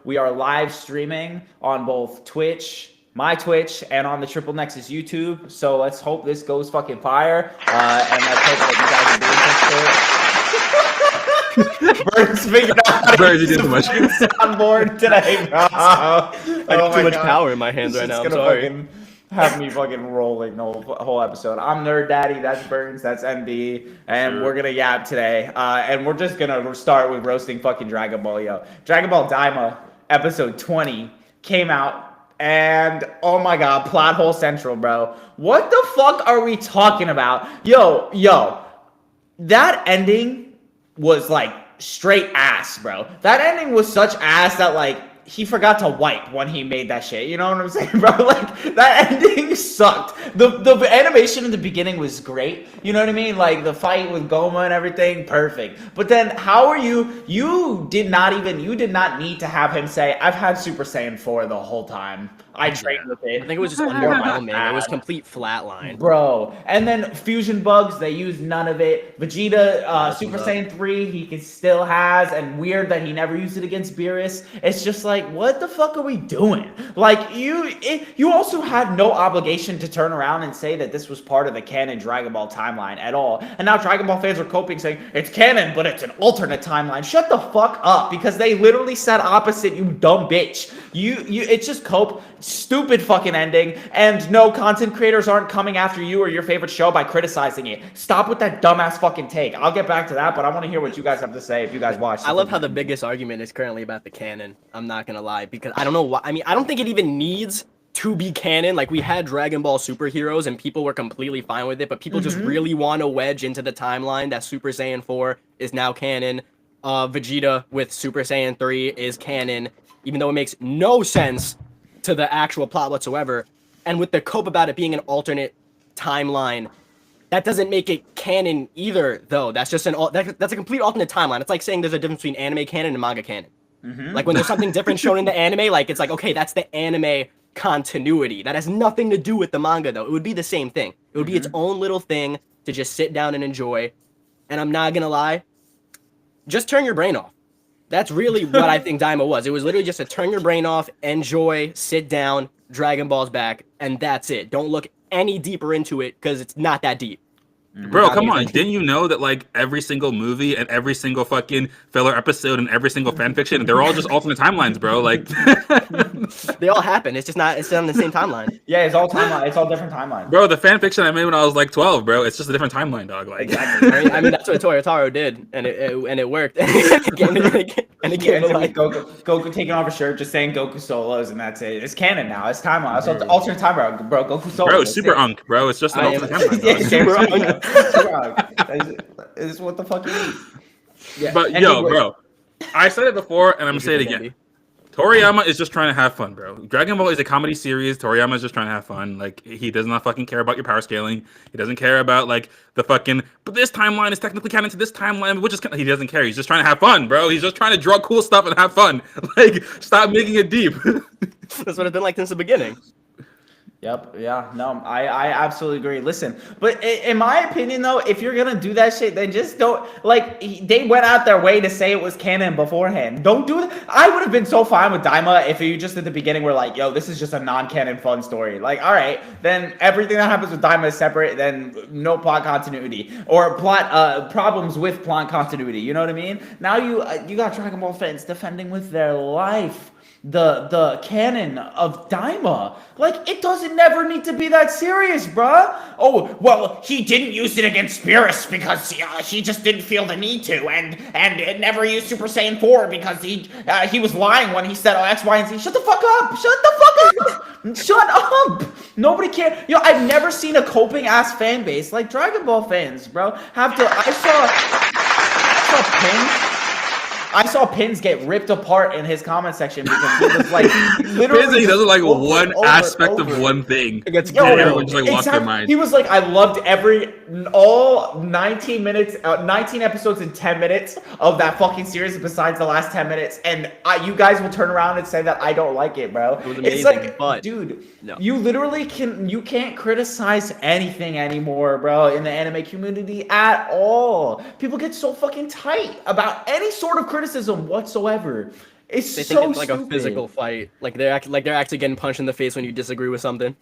We are live streaming on both Twitch, my Twitch, and on the Triple Nexus YouTube. So let's hope this goes fucking fire. And let's hope that you guys are doing this shit. Bird's figured out how to use the fucking soundboard today, bro. I have too much power in my hands right now. I'm sorry. Have me fucking rolling the whole episode. I'm Nerd Daddy, that's Burns, that's MD, and we're gonna yap today. And we're just gonna start with roasting fucking Dragon Ball, yo. Dragon Ball Daima, episode 20, came out, and oh my god, plot hole central, bro. What the fuck are we talking about? Yo, that ending was like straight ass, bro. That ending was such ass that like, he forgot to wipe when he made that shit. You know what I'm saying, bro? Like, that ending sucked. The animation in the beginning was great. You know what I mean? Like, the fight with Goma and everything, perfect. But then, how are you did not need to have him say, I've had Super Saiyan 4 the whole time. I trained with it. I think it was just underwhelming. It was complete flatline. Bro. And then Fusion Bugs, they used none of it. Vegeta, Super Saiyan 3, he still has. And weird that he never used it against Beerus. It's just like, what the fuck are we doing? Like, you also had no obligation to turn around and say that this was part of the canon Dragon Ball timeline at all. And now Dragon Ball fans are coping saying, it's canon, but it's an alternate timeline. Shut the fuck up, because they literally said opposite, you dumb bitch. It's just cope. Stupid fucking ending, and no, content creators aren't coming after you or your favorite show by criticizing it. Stop with that dumbass fucking take. I'll get back to that, but I want to hear what you guys have to say if you guys watch. I love how the biggest argument is currently about the canon. I'm not gonna lie, because I don't know why. I mean, I don't think it even needs to be canon. Like, we had Dragon Ball superheroes and people were completely fine with it, but people just really want to wedge into the timeline that Super Saiyan 4 is now canon. Vegeta with Super Saiyan 3 is canon, even though it makes no sense to the actual plot whatsoever. And with the cope about it being an alternate timeline, that doesn't make it canon either, though. That's just that's a complete alternate timeline. It's like saying there's a difference between anime canon and manga canon. Like, when there's something different shown in the anime, like, it's like, okay, that's the anime continuity. That has nothing to do with the manga, though. It would be the same thing. It would be its own little thing to just sit down and enjoy. And I'm not gonna lie, just turn your brain off. That's really what I think Daima was. It was literally just to turn your brain off, enjoy, sit down, Dragon Ball's back, and that's it. Don't look any deeper into it, because it's not that deep. Bro, come on. Didn't you know that, like, every single movie and every single fucking filler episode and every single fanfiction, they're all just alternate timelines, bro? Like, they all happen. It's not on the same timeline. Yeah, it's all timeline. It's all different timelines. Bro, the fanfiction I made when I was like 12, bro, it's just a different timeline, dog. Like, exactly. I mean, that's what Toyotaro did, and it worked. and it came to life. Goku taking off his shirt, just saying Goku solos, and that's it. It's canon now. It's timeline. It's alternate timeline, bro. Goku solos. Bro, Super Unk, bro. It's just an alternate timeline. Super Unk. Is what the fuck you mean? Yeah. But yo, bro, I said it before, and I'm gonna say it again. Toriyama is just trying to have fun, bro. Dragon Ball is a comedy series. Toriyama is just trying to have fun. Like, he does not fucking care about your power scaling. He doesn't care about, like, the fucking, but this timeline is technically canon to this timeline, which is, he doesn't care. He's just trying to have fun, bro. He's just trying to draw cool stuff and have fun. Like, stop making it deep. That's what it's been like since the beginning. Yep. Yeah. No, I absolutely agree. Listen, but in my opinion, though, if you're gonna do that shit, then just don't. Like, they went out their way to say it was canon beforehand. Don't do it. I would have been so fine with Daima if you just at the beginning were like, "Yo, this is just a non-canon fun story." Like, all right, then everything that happens with Daima is separate. Then no plot continuity or plot problems with plot continuity. You know what I mean? Now you got Dragon Ball fans defending with their life the canon of Daima. Like, it doesn't never need to be that serious, bruh. Oh, well, he didn't use it against Beerus because he just didn't feel the need to, and it never used Super Saiyan 4 because he was lying when he said X, Y, and Z. Shut the fuck up! Shut the fuck up! Shut up! Nobody cares. You know, I've never seen a coping ass fan base like Dragon Ball fans, bro. I saw Pin. I saw Pins get ripped apart in his comment section because he was like, literally. Pins, he doesn't like one aspect of one thing. Everyone just like lost their mind. He was like, I loved all 19 minutes, 19 episodes in 10 minutes of that fucking series besides the last 10 minutes. And you guys will turn around and say that I don't like it, bro. It's like, dude, no. You literally can't criticize anything anymore, bro, in the anime community at all. People get so fucking tight about any sort of criticism whatsoever. It's They so think it's like stupid. a physical fight. Like they're actually getting punched in the face when you disagree with something.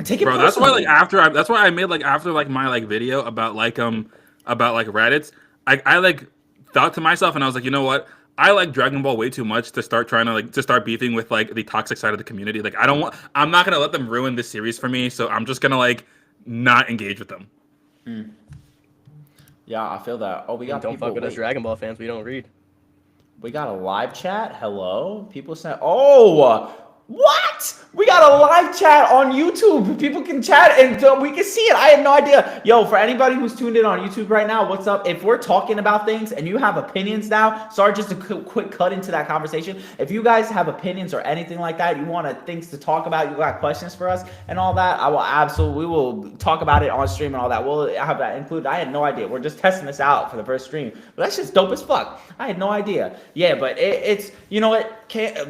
Take it Bro, that's why personally. that's why I made like after like my like video about like Reddit's. I like thought to myself and I was like, you know what? I like Dragon Ball way too much to start trying to start beefing with like the toxic side of the community. Like I'm not gonna let them ruin this series for me, so I'm just gonna like not engage with them. Yeah, I feel that. Oh, we got Don't people. fuck with us Wait. Dragon Ball fans. We don't read. We got a live chat. Hello, people saying, "Oh, what? We got a live chat on YouTube. People can chat and we can see it." I had no idea. Yo, for anybody who's tuned in on YouTube right now, what's up? If we're talking about things and you have opinions now, sorry, just a quick cut into that conversation. If you guys have opinions or anything like that, you want things to talk about, you got questions for us and all that, we will talk about it on stream and all that. We'll have that included. I had no idea. We're just testing this out for the first stream, but that's just dope as fuck. I had no idea. Yeah, but it's you know what?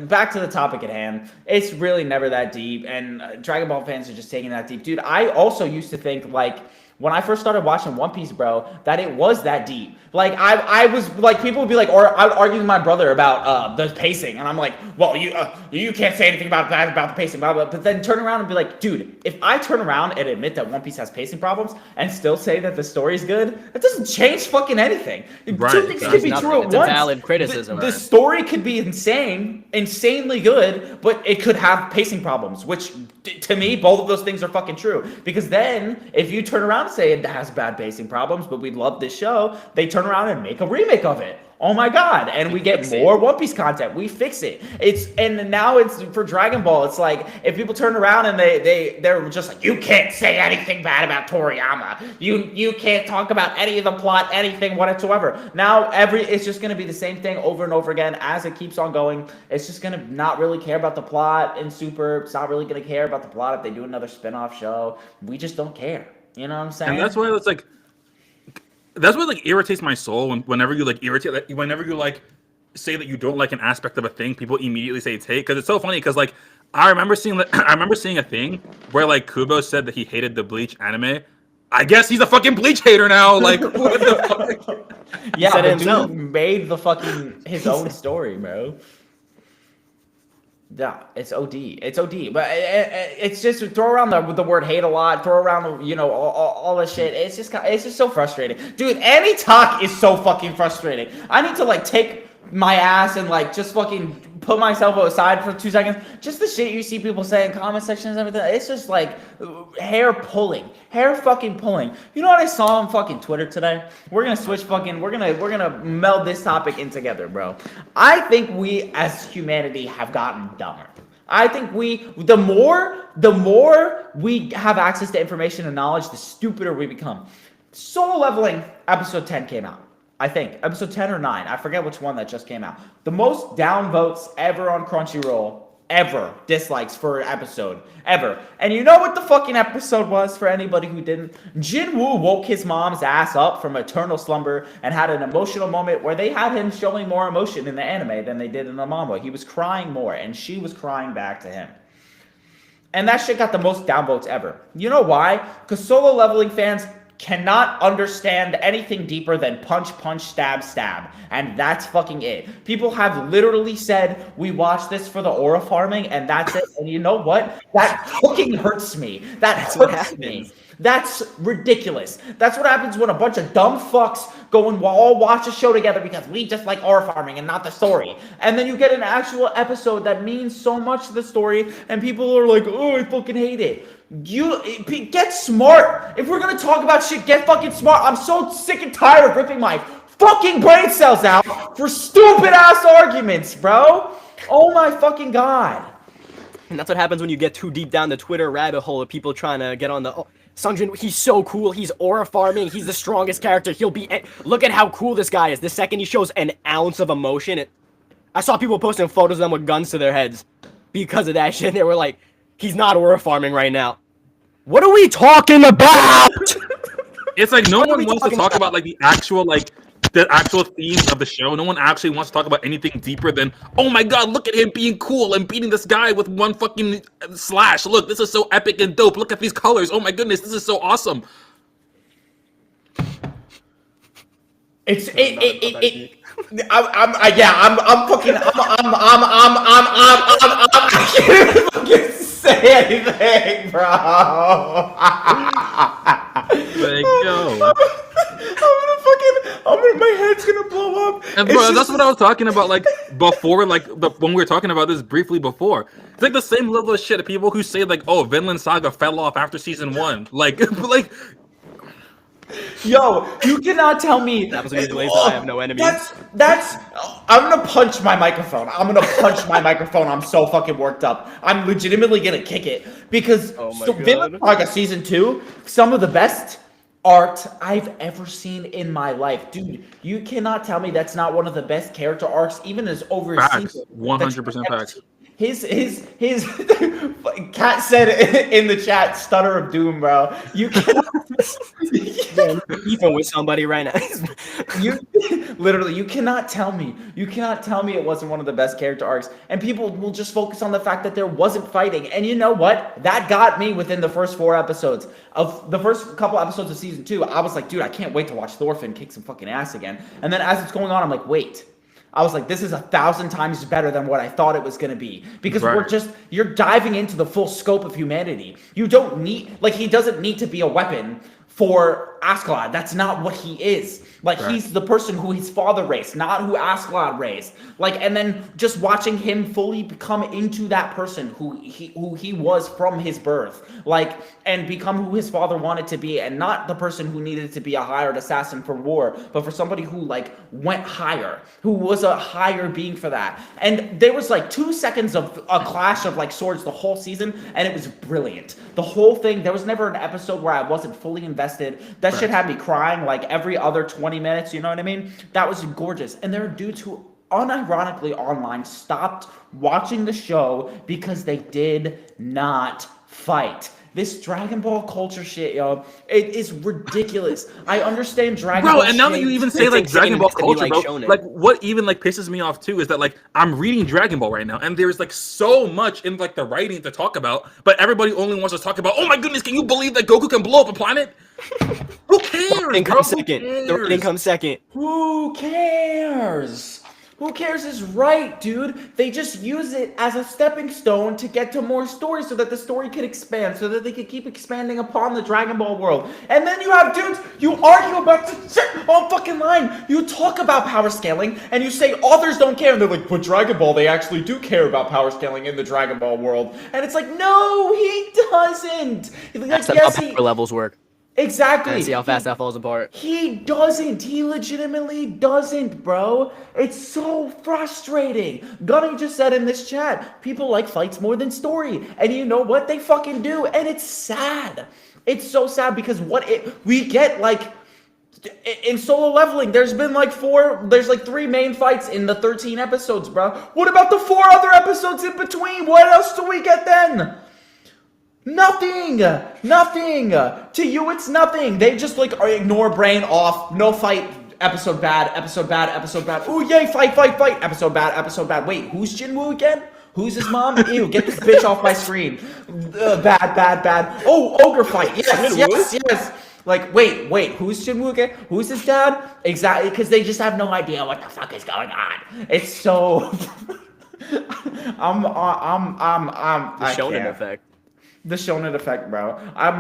Back to the topic at hand. It's really never that deep, and Dragon Ball fans are just taking that deep. Dude, I also used to think, like, when I first started watching One Piece, bro, that it was that deep. Like, I was, like, people would be like, or I would argue with my brother about the pacing, and I'm like, well, you can't say anything about that, about the pacing, blah, blah, but then turn around and be like, dude, if I turn around and admit that One Piece has pacing problems and still say that the story's good, that doesn't change fucking anything. Right. Two things could be true at It's once. a valid criticism. The story could be insanely good, but it could have pacing problems, which to me, both of those things are fucking true. Because then, if you turn around and say it has bad pacing problems, but we love this show, they turn around and make a remake of it. Oh my god! And we get more One Piece content. We fix it. And now it's for Dragon Ball. It's like if people turn around and they're just like, you can't say anything bad about Toriyama. You can't talk about any of the plot, anything whatsoever. Now it's just gonna be the same thing over and over again as it keeps on going. It's just gonna not really care about the plot in Super. It's not really gonna care about the plot if they do another spin-off show. We just don't care. You know what I'm saying? And that's why it's like. That's what like irritates my soul whenever you like whenever you like say that you don't like an aspect of a thing, people immediately say it's hate. Because it's so funny because like I remember seeing a thing where like Kubo said that he hated the Bleach anime. I guess he's a fucking Bleach hater now. Like what the fuck? Yeah, said it the himself. dude made the fucking his own story, bro. Yeah, it's OD. It's OD. But it's just throw around the word hate a lot. Throw around all this shit. It's just so frustrating, dude. Any talk is so fucking frustrating. I need to like take my ass and like just fucking put myself aside for 2 seconds. Just the shit you see people say in comment sections and everything. It's just like hair fucking pulling. You know what I saw on fucking Twitter today? We're gonna switch fucking. We're gonna meld this topic in together, bro. I think we as humanity have gotten dumber. I think the more we have access to information and knowledge, the stupider we become. Solo Leveling episode 10 came out. I think episode 10 or 9. I forget which one that just came out. The most downvotes ever on Crunchyroll. Ever. Dislikes for an episode. Ever. And you know what the fucking episode was for anybody who didn't? Jinwoo woke his mom's ass up from eternal slumber and had an emotional moment where they had him showing more emotion in the anime than they did in the manga. He was crying more and she was crying back to him. And that shit got the most downvotes ever. You know why? Because Solo Leveling fans cannot understand anything deeper than punch, punch, stab, stab. And that's fucking it. People have literally said, we watch this for the aura farming, and that's it. And you know what? That fucking hurts me. That's hurts me. That's ridiculous. That's what happens when a bunch of dumb fucks go and all watch a show together because we just like aura farming and not the story. And then you get an actual episode that means so much to the story, and people are like, oh, I fucking hate it. Get smart. If we're gonna talk about shit, get fucking smart. I'm so sick and tired of ripping my fucking brain cells out for stupid ass arguments, bro. Oh my fucking god. And that's what happens when you get too deep down the Twitter rabbit hole of people trying to get on the... Oh, Sungjin, he's so cool. He's aura farming. He's the strongest character. He'll be... Look at how cool this guy is. The second he shows an ounce of emotion... I saw people posting photos of them with guns to their heads because of that shit. They were like, he's not aura farming right now. What are we talking about? It's like no one wants to talk about like the actual themes of the show. No one actually wants to talk about anything deeper than, oh my god, look at him being cool and beating this guy with one fucking slash. Look, this is so epic and dope. Look at these colors. Oh my goodness, this is so awesome. It's So not about that geek. I can't even fucking say anything, bro. Like, yo. My head's gonna blow up. And bro, that's what I was talking about, like before, like when we were talking about this briefly before. It's like the same level of shit of people who say like, "Oh, Vinland Saga fell off after season 1." Like, Yo, you cannot tell me. That was the I have no enemies. That's. I'm gonna punch my microphone. I'm so fucking worked up. I'm legitimately gonna kick it because Vinland Saga season 2, some of the best art I've ever seen in my life, dude. You cannot tell me that's not one of the best character arcs, even as overseas. 100% facts. His Cat said in the chat, "Stutter of Doom, bro." You cannot even with somebody right now. You cannot tell me it wasn't one of the best character arcs, and people will just focus on the fact that there wasn't fighting. And you know what? That got me within the first 4 episodes of the first couple episodes of season 2. I was like, dude, I can't wait to watch Thorfinn kick some fucking ass again. And then as it's going on, I'm like, wait. I was like, this is 1,000 times better than what I thought it was going to be. Because you're diving into the full scope of humanity. You don't need, like, he doesn't need to be a weapon for Askeladd. That's not what he is. Like, he's the person who his father raised, not who Askeladd raised. Like, and then just watching him fully become into that person who he was from his birth. Like, and become who his father wanted to be, and not the person who needed to be a hired assassin for war, but for somebody who, like, went higher, who was a higher being for that. And there was, like, 2 seconds of a clash of, like, swords the whole season, and it was brilliant. The whole thing, there was never an episode where I wasn't fully invested. That shit had me crying, like, every other 20 minutes, you know what I mean? That was gorgeous. And there are dudes who unironically online stopped watching the show because they did not fight. This Dragon Ball culture shit, yo, it is ridiculous. I understand Dragon Ball. Bro, and now that you even say like Dragon Ball culture, bro, like what even like pisses me off too is that like I'm reading Dragon Ball right now, and there's like so much in like the writing to talk about, but everybody only wants to talk about, oh my goodness, can you believe that Goku can blow up a planet? Who cares? The writing comes second. The writing comes second. Who cares? Who cares is right, dude. They just use it as a stepping stone to get to more stories so that the story could expand, so that they could keep expanding upon the Dragon Ball world. And then you have dudes, you argue about shit on fucking line. You talk about power scaling, and you say authors don't care. And they're like, but Dragon Ball, they actually do care about power scaling in the Dragon Ball world. And it's like, no, he doesn't. Like, that's how power levels work. Exactly. And see how fast that falls apart. He doesn't. He legitimately doesn't, bro. It's so frustrating. Gunny just said in this chat, people like fights more than story. And you know what? They fucking do. And it's sad. It's so sad because we get like in Solo Leveling, there's been like 3 main fights in the 13 episodes, bro. What about the 4 other episodes in between? What else do we get then? Nothing. To you, it's nothing. They just like ignore brain off. No fight. Episode bad. Ooh, yay, fight. Episode bad. Wait, who's Jinwoo again? Who's his mom? Ew, get this bitch off my screen. Bad. Oh, ogre fight. Yes. Like, wait, who's Jinwoo again? Who's his dad? Exactly, because they just have no idea what the fuck is going on. It's so. The Shonen effect. The Shonen effect, bro. I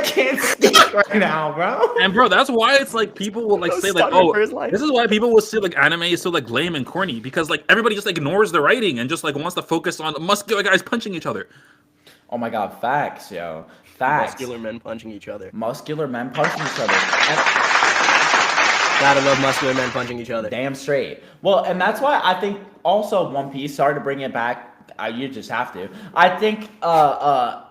can't speak right now, bro. And bro, that's why it's like people will like say like, oh, this is why people will say like anime is so like lame and corny, because like everybody just ignores the writing and just like wants to focus on muscular guys punching each other. Oh my god, facts, yo. Facts. Muscular men punching each other. Gotta love muscular men punching each other. Damn straight. Well, and that's why I think also One Piece, sorry to bring it back, you just have to. I think the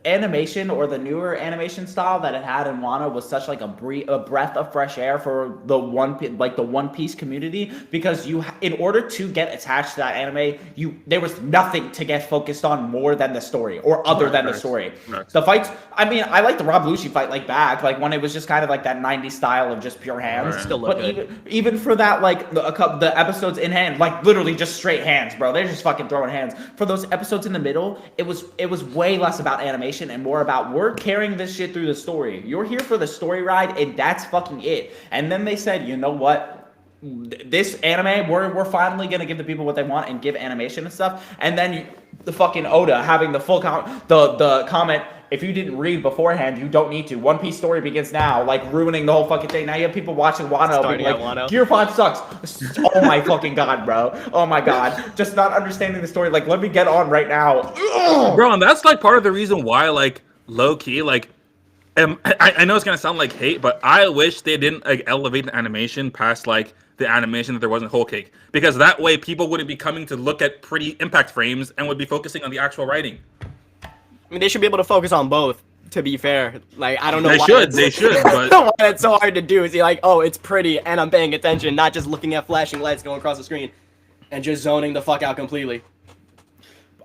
animation or the newer animation style that it had in Wano was such like a breath of fresh air for the One Piece community, because in order to get attached to that anime, there was nothing to get focused on more than the story or other than the story. The fights, I mean, I like the Rob Lucci fight like back, like when it was just kind of like that 90s style of just pure hands. Still look good. Even for that, like the episodes in hand, like literally just straight hands, bro. They're just fucking throwing hands. For those episodes in the middle, it was way less about animation animation and more about we're carrying this shit through the story. You're here for the story ride, and that's fucking it. And then they said, you know what? This anime, we're finally gonna give the people what they want and give animation and stuff. And then the fucking Oda having the full the comment. If you didn't read beforehand, you don't need to. One Piece story begins now, like ruining the whole fucking thing. Now you have people watching Wano being like, Gear 5 sucks. Oh my fucking god, bro. Oh my god. Just not understanding the story. Like, let me get on right now. Bro, and that's like part of the reason why, like, low key, like, I know it's gonna sound like hate, but I wish they didn't like elevate the animation past like the animation that there wasn't whole cake, because that way people wouldn't be coming to look at pretty impact frames and would be focusing on the actual writing. I mean, they should be able to focus on both, to be fair. Like, I don't know why they should, but I don't know why it's so hard to do. Is he like, oh, it's pretty and I'm paying attention, not just looking at flashing lights going across the screen and just zoning the fuck out completely.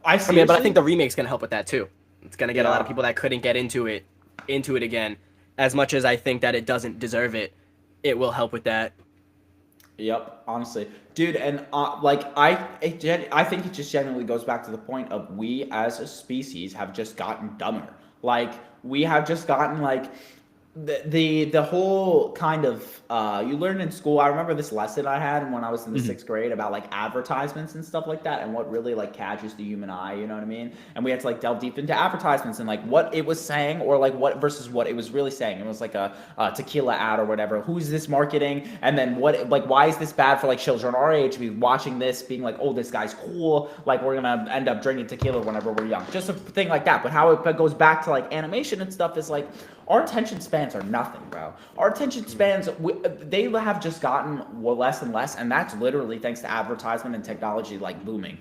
I mean, but I think the remake's gonna help with that too. It's gonna get a lot of people that couldn't get into it again. As much as I think that it doesn't deserve it, it will help with that. Yep, honestly, dude, and like I think it just genuinely goes back to the point of we as a species have just gotten dumber. Like we have just gotten like the whole kind of you learn in school. I remember this lesson I had when I was in the 6th grade about like advertisements and stuff like that, and what really like catches the human eye, you know what I mean? And we had to like delve deep into advertisements and like what it was saying, or like what versus what it was really saying. It was like a tequila ad or whatever. Who's this marketing? And then what, like, why is this bad for like children our age to be watching this, being like, oh, this guy's cool, like we're gonna end up drinking tequila whenever we're young, just a thing like that. But how it goes back to like animation and stuff is like our attention spans are nothing, bro. Our attention spans, they have just gotten less and less, and that's literally thanks to advertisement and technology like booming.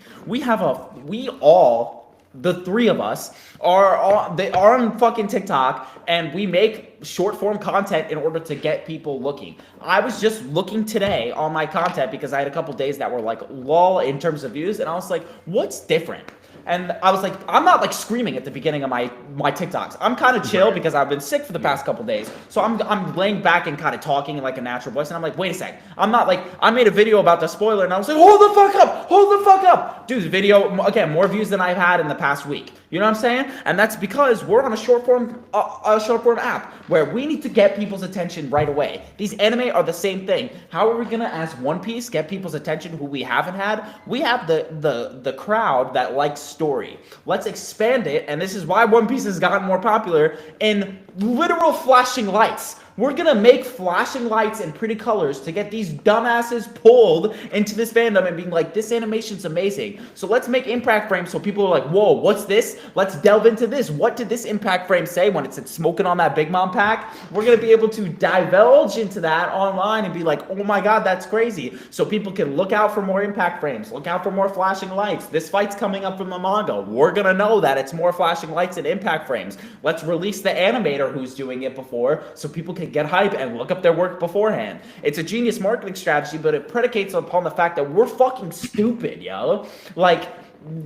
The three of us are on fucking TikTok, and we make short form content in order to get people looking. I was just looking today on my content because I had a couple days that were like lull in terms of views, and I was like, what's different? And I was like, I'm not like screaming at the beginning of my TikToks. I'm kind of chill because I've been sick for the past couple days. So I'm laying back and kind of talking in like a natural voice. And I'm like, wait a sec. I'm not like, I made a video about the spoiler and I was like, hold the fuck up. Dude, video, again, more views than I've had in the past week. You know what I'm saying? And that's because we're on a short form app where we need to get people's attention right away. These anime are the same thing. How are we gonna, as One Piece, get people's attention who we haven't had? We have the crowd that likes story. Let's expand it, and this is why One Piece has gotten more popular in literal flashing lights. We're gonna make flashing lights and pretty colors to get these dumbasses pulled into this fandom and being like, this animation's amazing. So let's make impact frames so people are like, whoa, what's this? Let's delve into this. What did this impact frame say when it said smoking on that Big Mom pack? We're gonna be able to divulge into that online and be like, oh my god, that's crazy. So people can look out for more impact frames, look out for more flashing lights. This fight's coming up from the manga. We're gonna know that it's more flashing lights and impact frames. Let's release the animator who's doing it before so people can get hype and look up their work beforehand. It's a genius marketing strategy, but it predicates upon the fact that we're fucking stupid, yo. Like,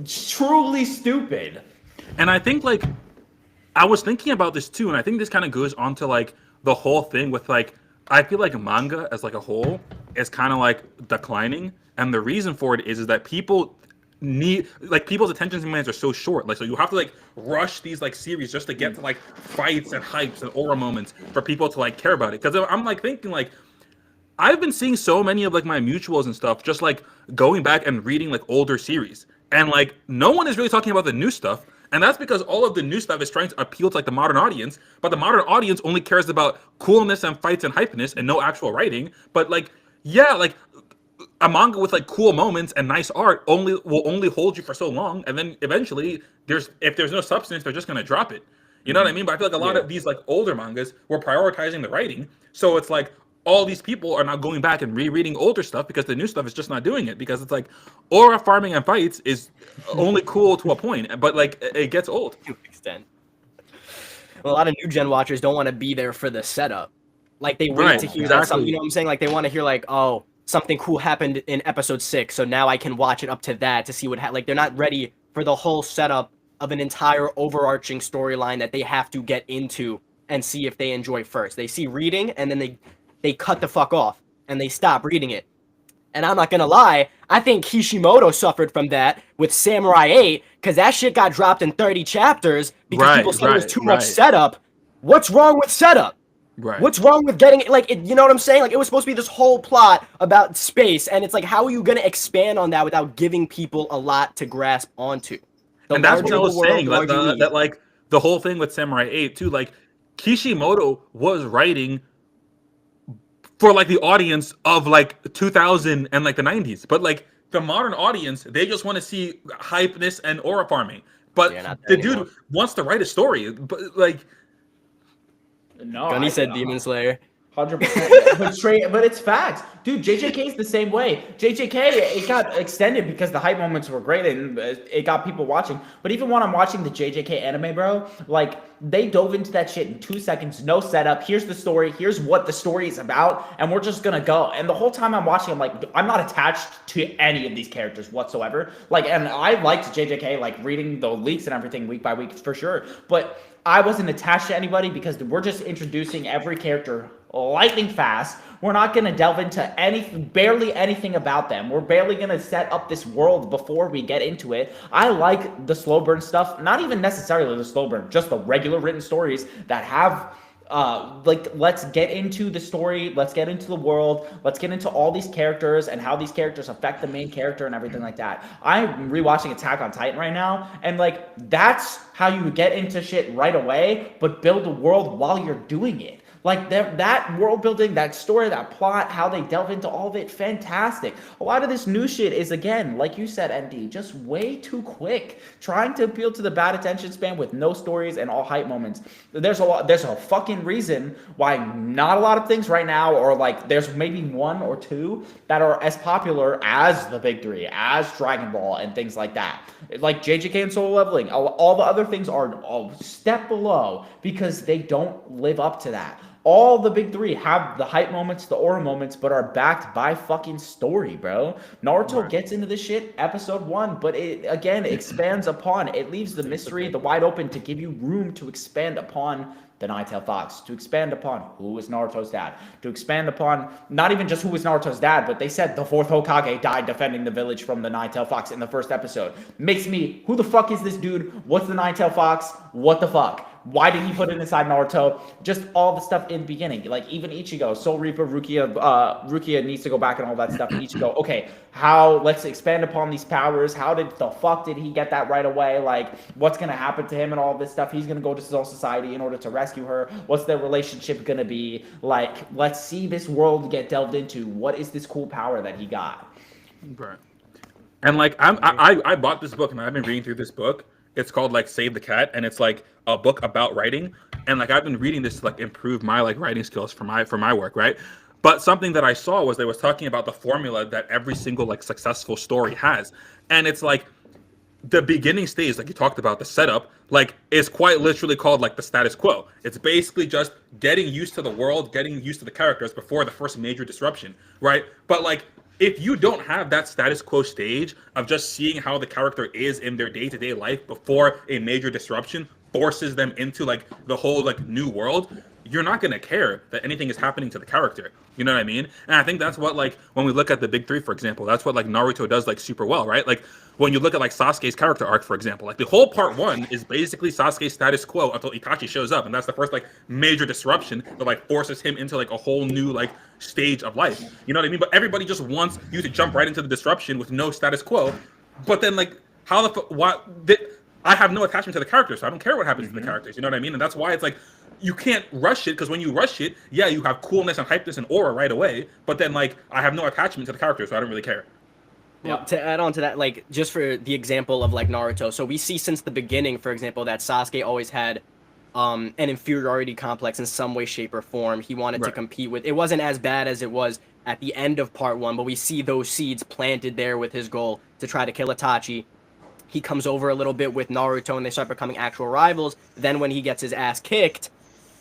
truly stupid. And I think, like, I was thinking about this too, and I think this kind of goes on to, like, the whole thing with, like, I feel like manga as, like, a whole is kind of, like, declining. And the reason for it is that people need, like, people's attention spans are so short. Like, so you have to, like, rush these, like, series just to get to, like, fights and hypes and aura moments for people to, like, care about it. Because I'm, like, thinking, like, I've been seeing so many of, like, my mutuals and stuff just, like, going back and reading, like, older series. And, like, no one is really talking about the new stuff. And that's because all of the new stuff is trying to appeal to, like, the modern audience. But the modern audience only cares about coolness and fights and hypeness and no actual writing. But, like, yeah, like, a manga with, like, cool moments and nice art will only hold you for so long, and then eventually if there's no substance, they're just gonna drop it. You know what I mean? But I feel like a lot of these, like, older mangas were prioritizing the writing, so it's like all these people are now going back and rereading older stuff because the new stuff is just not doing it, because it's like aura farming and fights is only cool to a point, but, like, it gets old to an extent. Well, a lot of new gen watchers don't want to be there for the setup. Like, they wait to hear that something, you know what I'm saying? Like, they want to hear, like, oh, something cool happened in episode 6, so now I can watch it up to that to see what like, they're not ready for the whole setup of an entire overarching storyline that they have to get into and see if they enjoy first. They see reading, and then they cut the fuck off and they stop reading it, And I'm not gonna lie, I think Kishimoto suffered from that with Samurai 8, because that shit got dropped in 30 chapters because people said it was too much setup. What's wrong with setup? Right. What's wrong with getting, like, you know what I'm saying? Like, it was supposed to be this whole plot about space, and it's like, how are you gonna expand on that without giving people a lot to grasp onto? And that's what I was saying, that like, the whole thing with Samurai 8, too, like, Kishimoto was writing for like the audience of like 2000 and like the 90s, but like the modern audience, they just want to see hypeness and aura farming. But the dude wants to write a story, but like, no, Gunny said Demon Slayer. 100%. But it's facts, dude. JJK is the same way. JJK, it got extended because the hype moments were great and it got people watching. But even when I'm watching the JJK anime, bro, like they dove into that shit in 2 seconds, no setup. Here's the story. Here's what the story is about, and we're just gonna go. And the whole time I'm watching, I'm like, I'm not attached to any of these characters whatsoever. Like, and I liked JJK, like reading the leaks and everything week by week for sure, but I wasn't attached to anybody because we're just introducing every character lightning fast. We're not going to delve into barely anything about them. We're barely going to set up this world before we get into it. I like the slow burn stuff, not even necessarily the slow burn, just the regular written stories that have like, let's get into the story, let's get into the world, let's get into all these characters and how these characters affect the main character and everything like that. I'm rewatching Attack on Titan right now, and like, that's how you get into shit right away, but build a world while you're doing it. Like, that world building, that story, that plot, how they delve into all of it, fantastic. A lot of this new shit is, again, like you said, ND, just way too quick. Trying to appeal to the bad attention span with no stories and all hype moments. There's a fucking reason why not a lot of things right now, or like there's maybe 1 or 2 that are as popular as the big 3, as Dragon Ball and things like that. Like JJK and Solo Leveling. All the other things are a step below because they don't live up to that. All the big 3 have the hype moments, the aura moments, but are backed by fucking story, bro. Naruto gets into this shit episode 1, but it, again, expands upon. It leaves the mystery, the wide open, to give you room to expand upon the Nine-Tailed Fox, to expand upon who was Naruto's dad, to expand upon not even just who was Naruto's dad, but they said the 4th Hokage died defending the village from the Nine-Tailed Fox in the first episode. Makes me, who the fuck is this dude? What's the Nine-Tailed Fox? What the fuck? Why did he put it inside Naruto? Just all the stuff in the beginning. Like, even Ichigo, Soul Reaper, Rukia needs to go back and all that stuff. Ichigo, okay, let's expand upon these powers. How the fuck did he get that right away? Like, what's going to happen to him and all this stuff? He's going to go to Soul Society in order to rescue her. What's their relationship going to be? Like, let's see this world get delved into. What is this cool power that he got? Right. And, like, I bought this book, and I've been reading through this book. It's called, like, Save the Cat, and it's, like, a book about writing. And, like, I've been reading this to, like, improve my, like, writing skills for my work, right? But something that I saw was they was talking about the formula that every single, like, successful story has. And it's, like, the beginning stage, like you talked about, the setup, like, is quite literally called, like, the status quo. It's basically just getting used to the world, getting used to the characters before the first major disruption, right? But, like, if you don't have that status quo stage of just seeing how the character is in their day-to-day life before a major disruption forces them into, like, the whole, like, new world, you're not going to care that anything is happening to the character. You know what I mean? And I think that's what, like, when we look at the big 3, for example, that's what, like, Naruto does, like, super well, right? Like, when you look at, like, Sasuke's character arc, for example, like, the whole part 1 is basically Sasuke's status quo until Itachi shows up, and that's the first, like, major disruption that, like, forces him into, like, a whole new, like, stage of life. You know what I mean? But everybody just wants you to jump right into the disruption with no status quo. But then, like, how I have no attachment to the characters, so I don't care what happens to the characters. You know what I mean? And that's why it's like, you can't rush it, because when you rush it, yeah, you have coolness and hypeness and aura right away, but then, like, I have no attachment to the characters, so I don't really care. Well, to add on to that, like, just for the example of, like, Naruto, so we see since the beginning, for example, that Sasuke always had an inferiority complex in some way, shape, or form. He wanted to compete with. It wasn't as bad as it was at the end of part 1, but we see those seeds planted there with his goal to try to kill Itachi. He comes over a little bit with Naruto, and they start becoming actual rivals. Then when he gets his ass kicked,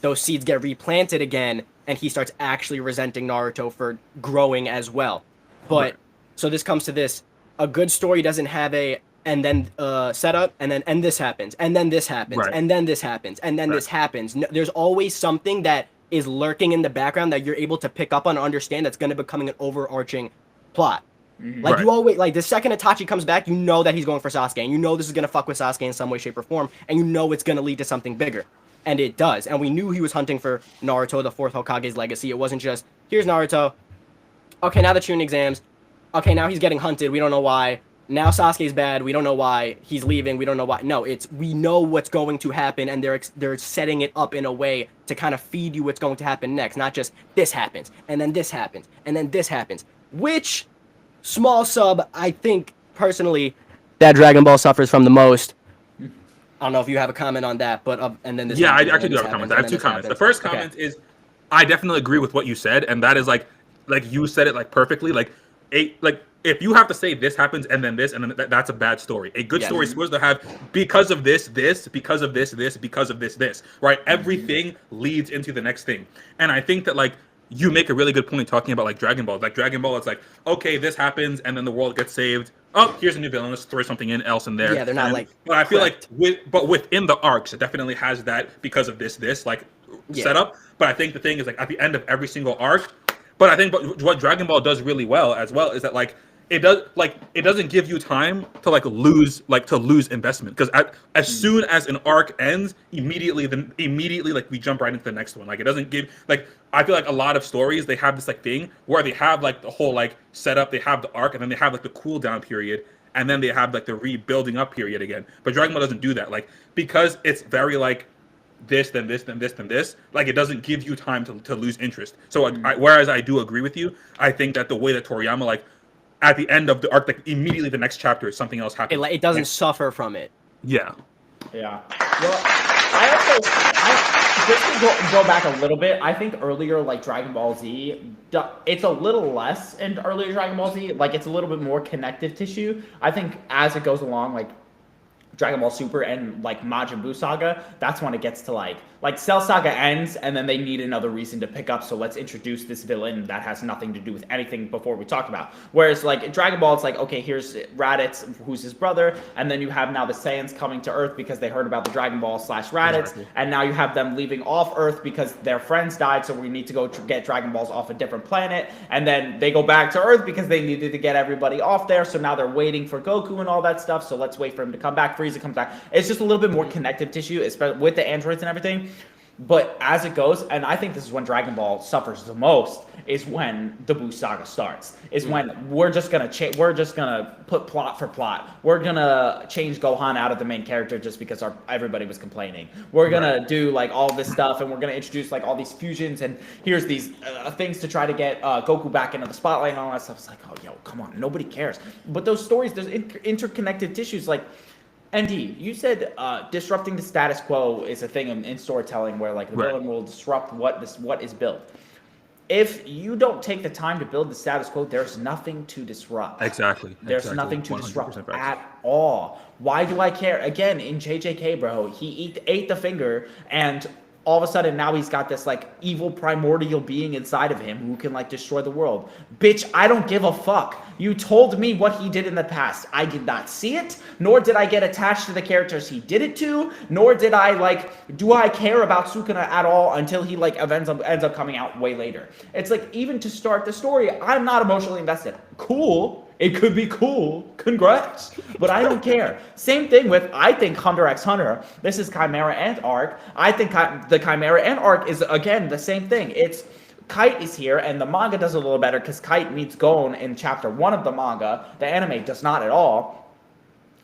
those seeds get replanted again, and he starts actually resenting Naruto for growing as well. But, so this comes to this. A good story doesn't have a, and then setup, and then this happens, and then this happens, and then this happens, and then this happens. There's always something that is lurking in the background that you're able to pick up on and understand that's going to becoming an overarching plot. Like, you always, like, the second Itachi comes back, you know that he's going for Sasuke, and you know this is gonna fuck with Sasuke in some way, shape, or form, and you know it's gonna lead to something bigger. And it does. And we knew he was hunting for Naruto, the fourth Hokage's legacy. It wasn't just, here's Naruto. Okay, now the Chunin exams. Okay, now he's getting hunted. We don't know why. Now Sasuke's bad. We don't know why. He's leaving. We don't know why. No, it's, we know what's going to happen, and they're setting it up in a way to kind of feed you what's going to happen next. Not just, this happens, and then this happens, and then this happens. Which, small sub, I think, personally, that Dragon Ball suffers from the most. I don't know if you have a comment on that, but and then this. Yeah, I actually do have a comment. I have two comments. The first comment is, I definitely agree with what you said, and that is like you said it like perfectly. Like if you have to say this happens and then this and then that's a bad story. A good story is supposed to have because of this, because of this, because of this, right? Everything leads into the next thing, and I think that like. You make a really good point talking about like Dragon Ball. Like Dragon Ball, it's like, okay, this happens, and then the world gets saved. Oh, here's a new villain. Let's throw something else in there. Yeah, they're not like. But I feel like within the arcs, it definitely has that because of this setup. But I think the thing is like at the end of every single arc. But I think what Dragon Ball does really well is that like it doesn't give you time to lose investment, because as soon as an arc ends, immediately like we jump right into the next one. Like it doesn't give like. I feel like a lot of stories, they have this like thing where they have like the whole like setup, they have the arc, and then they have like the cool down period, and then they have like the rebuilding up period again. But Dragon Ball doesn't do that, like because it's very like this, then this, then this, then this. Like it doesn't give you time to lose interest. So whereas I do agree with you, I think that the way that Toriyama like at the end of the arc, like immediately the next chapter, something else happens. It doesn't suffer from it. Yeah. Yeah. Well, just to go back a little bit, I think earlier, like Dragon Ball Z, it's a little less in earlier Dragon Ball Z. Like it's a little bit more connective tissue. I think as it goes along, like Dragon Ball Super and like Majin Buu Saga, that's when it gets to like Cell Saga ends, and then they need another reason to pick up, so let's introduce this villain that has nothing to do with anything before we talked about. Whereas like Dragon Ball, it's like, okay, here's Raditz, who's his brother, and then you have now the Saiyans coming to Earth because they heard about the Dragon Ball / Raditz, and now you have them leaving off Earth because their friends died, so we need to go get Dragon Balls off a different planet, and then they go back to Earth because they needed to get everybody off there, so now they're waiting for Goku and all that stuff, so let's wait for him to come back. Frieza comes back. It's just a little bit more connective tissue, especially with the androids and everything. But as it goes, and I think this is when Dragon Ball suffers the most, is when the Buu Saga starts. Is when we're just gonna put plot for plot. We're gonna change Gohan out of the main character just because everybody was complaining. We're gonna do like all this stuff, and we're gonna introduce like all these fusions, and here's these things to try to get Goku back into the spotlight and all that stuff. It's like, oh, yo, come on, nobody cares. But those stories, there's interconnected tissues like. ND, you said disrupting the status quo is a thing in storytelling where like the villain will disrupt what is built. If you don't take the time to build the status quo, there's nothing to disrupt. Exactly. There's nothing to disrupt at all. Why do I care? Again, in JJK, bro, he ate the finger, and all of a sudden now he's got this like evil primordial being inside of him who can like destroy the world. Bitch, I don't give a fuck. You told me what he did in the past. I did not see it, nor did I get attached to the characters he did it to, nor did I do I care about Sukuna at all until he like ends up coming out way later. It's like, even to start the story, I'm not emotionally invested. Cool. It could be cool. Congrats. But I don't care. Same thing with, I think, Hunter x Hunter. This is Chimera Ant arc. I think the Chimera Ant arc is, again, the same thing. It's Kite is here, and the manga does a little better because Kite meets Gon in chapter 1 of the manga. The anime does not at all.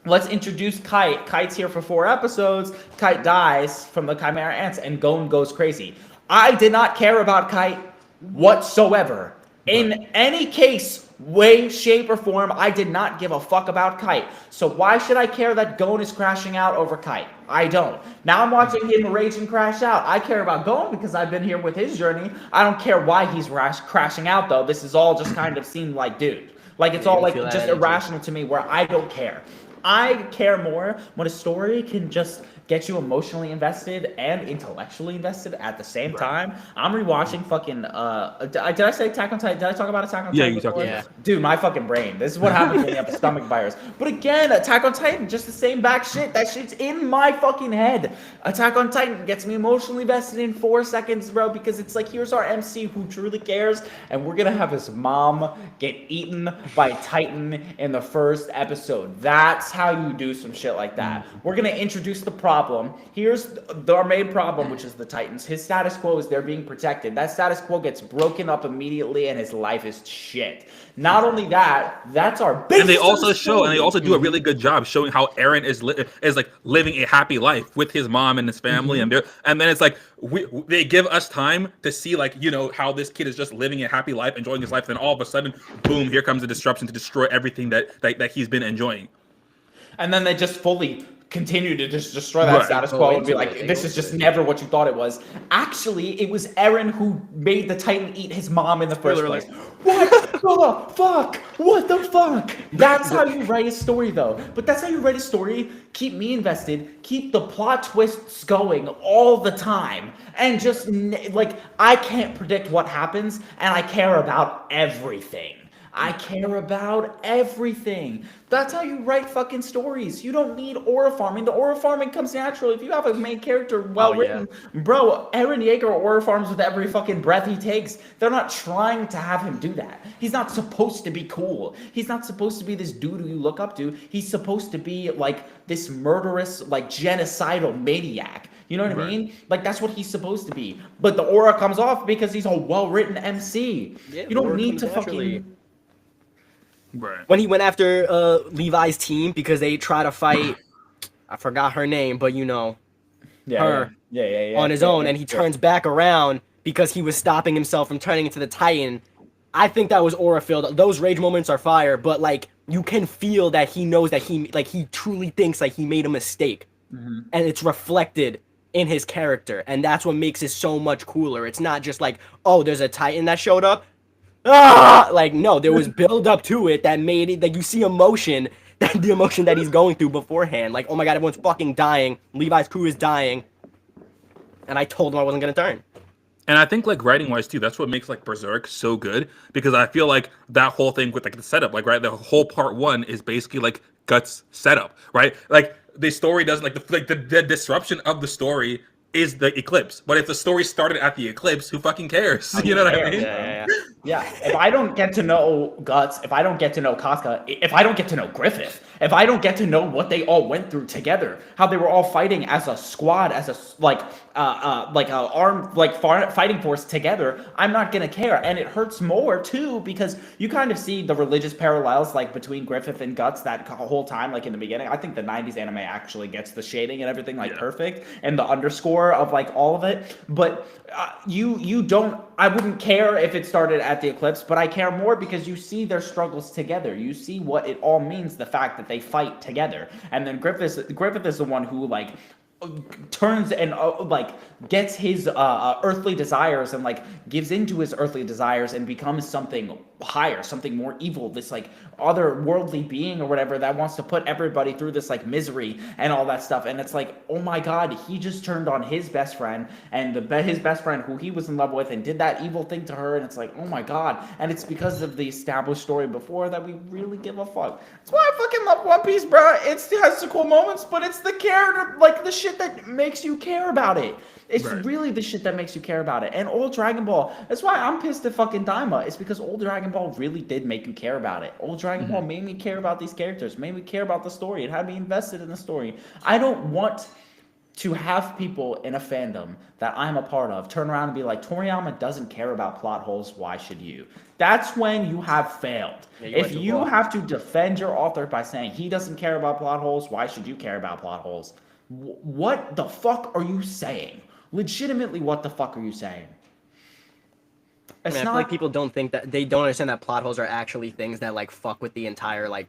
Let's introduce Kite. Kite's here for 4 episodes. Kite dies from the Chimera Ants, and Gon goes crazy. I did not care about Kite whatsoever. In any case, way, shape, or form, I did not give a fuck about Kite. So why should I care that Gon is crashing out over Kite? I don't. Now I'm watching him rage and crash out. I care about Gon because I've been here with his journey. I don't care why he's crashing out, though. This is all just kind of seemed like, dude. Like, it's all like just irrational to me where I don't care. I care more when a story can just get you emotionally invested and intellectually invested at the same time. I'm rewatching fucking did I say Attack on Titan? Did I talk about Attack on Titan before? Yeah. Dude, my fucking brain. This is what happens when you have a stomach virus. But again, Attack on Titan, just the same back shit. That shit's in my fucking head. Attack on Titan gets me emotionally invested in 4 seconds, bro, because it's like, here's our MC who truly cares, and we're gonna have his mom get eaten by Titan in the first episode. That's how you do some shit like that. We're gonna introduce the problem. Here's our main problem, which is the Titans. His status quo is they're being protected. That status quo gets broken up immediately, and his life is shit. Not only that, that's our big. And they also do a really good job showing how Eren is like living a happy life with his mom and his family, and then it's like they give us time to see, like, you know, how this kid is just living a happy life, enjoying his life, and then all of a sudden, boom, here comes a disruption to destroy everything that he's been enjoying. And then they just fully continue to just destroy that status quo and be like, this is just never what you thought it was. Actually, it was Eren who made the Titan eat his mom in the first place. What the fuck? What the fuck? That's how you write a story, though. But that's how you write a story. Keep me invested. Keep the plot twists going all the time. And just, like, I can't predict what happens, and I care about everything. I care about everything. That's how you write fucking stories. You don't need aura farming. The aura farming comes naturally. If you have a main character well written, bro, Eren Yeager aura farms with every fucking breath he takes. They're not trying to have him do that. He's not supposed to be cool. He's not supposed to be this dude who you look up to. He's supposed to be like this murderous, like genocidal maniac. You know what I mean? Like, that's what he's supposed to be. But the aura comes off because he's a well-written MC. Yeah, you don't need to fucking... Right. When he went after Levi's team because they try to fight, I forgot her name, but you know, her on his own, and he turns back around because he was stopping himself from turning into the Titan. I think that was aura filled. Those rage moments are fire, but like, you can feel that he knows that he truly thinks like he made a mistake, and it's reflected in his character, and that's what makes it so much cooler. It's not just like, oh, there's a Titan that showed up. Like, no, there was build up to it that made it like you see emotion, the emotion that he's going through beforehand. Like, oh my god, everyone's fucking dying. Levi's crew is dying, and I told him I wasn't gonna turn. And I think, like, writing wise too, that's what makes like Berserk so good, because I feel like that whole thing with like the setup, like, right, the whole part 1 is basically like Guts setup, right? Like, the story doesn't the disruption of the story is the eclipse. But if the story started at the eclipse, who fucking cares? You know what I mean? Yeah. If I don't get to know Guts, if I don't get to know Casca, if I don't get to know Griffith, if I don't get to know what they all went through together, how they were all fighting as a squad, as a armed fighting force together, I'm not gonna care. And it hurts more too, because you kind of see the religious parallels like between Griffith and Guts that whole time, like in the beginning. I think the 90s anime actually gets the shading and everything like perfect, and the underscore of like all of it. But you don't, I wouldn't care if it started at the eclipse, but I care more because you see their struggles together. You see what it all means, the fact that they fight together. And then Griffith is the one who like turns and like gets his earthly desires and like gives into his earthly desires and becomes something higher, something more evil, this like otherworldly being or whatever that wants to put everybody through this like misery and all that stuff. And it's like, oh my god, he just turned on his best friend and his best friend who he was in love with and did that evil thing to her, and it's like, oh my god. And it's because of the established story before that we really give a fuck. That's why I fucking love One Piece, bro. It has some cool moments, but it's the character, like the shit that makes you care about it. It's really the shit that makes you care about it. And old Dragon Ball, that's why I'm pissed at fucking Daima. It's because old Dragon Ball really did make you care about it. Old Dragon Ball made me care about these characters, made me care about the story. It had me invested in the story. I don't want to have people in a fandom that I'm a part of turn around and be like, Toriyama doesn't care about plot holes, why should you? That's when you have failed. If you have to defend your author by saying he doesn't care about plot holes, why should you care about plot holes? What the fuck are you saying? Legitimately, what the fuck are you saying? I feel like people don't think that, they don't understand that plot holes are actually things that like fuck with the entire like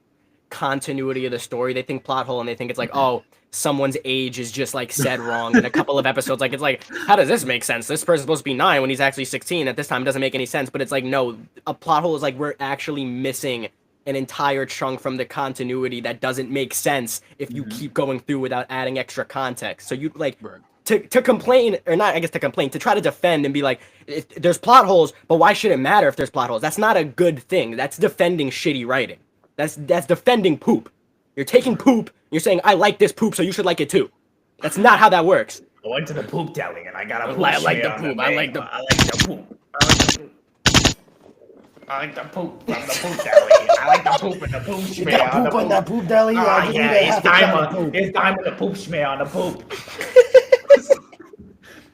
continuity of the story. They think plot hole and they think it's like, oh, someone's age is just like said wrong in a couple of episodes. Like, it's like, how does this make sense? This person's supposed to be 9 when he's actually 16 at this time. It doesn't make any sense. But it's like, no, a plot hole is like we're actually missing an entire chunk from the continuity that doesn't make sense if you keep going through without adding extra context. So you like to complain, or not, I guess to complain, to try to defend and be like, there's plot holes, but why should it matter if there's plot holes? That's not a good thing. That's defending shitty writing. That's defending poop. You're taking poop, you're saying, I like this poop, so you should like it too. That's not how that works. I went to the poop deli and I got a poop. I like the poop. I like the poop. I like the poop from the poop deli. I like the poop and the poop smell. Poop on that poop deli. Oh, yeah, it's time with the poop smell on the poop.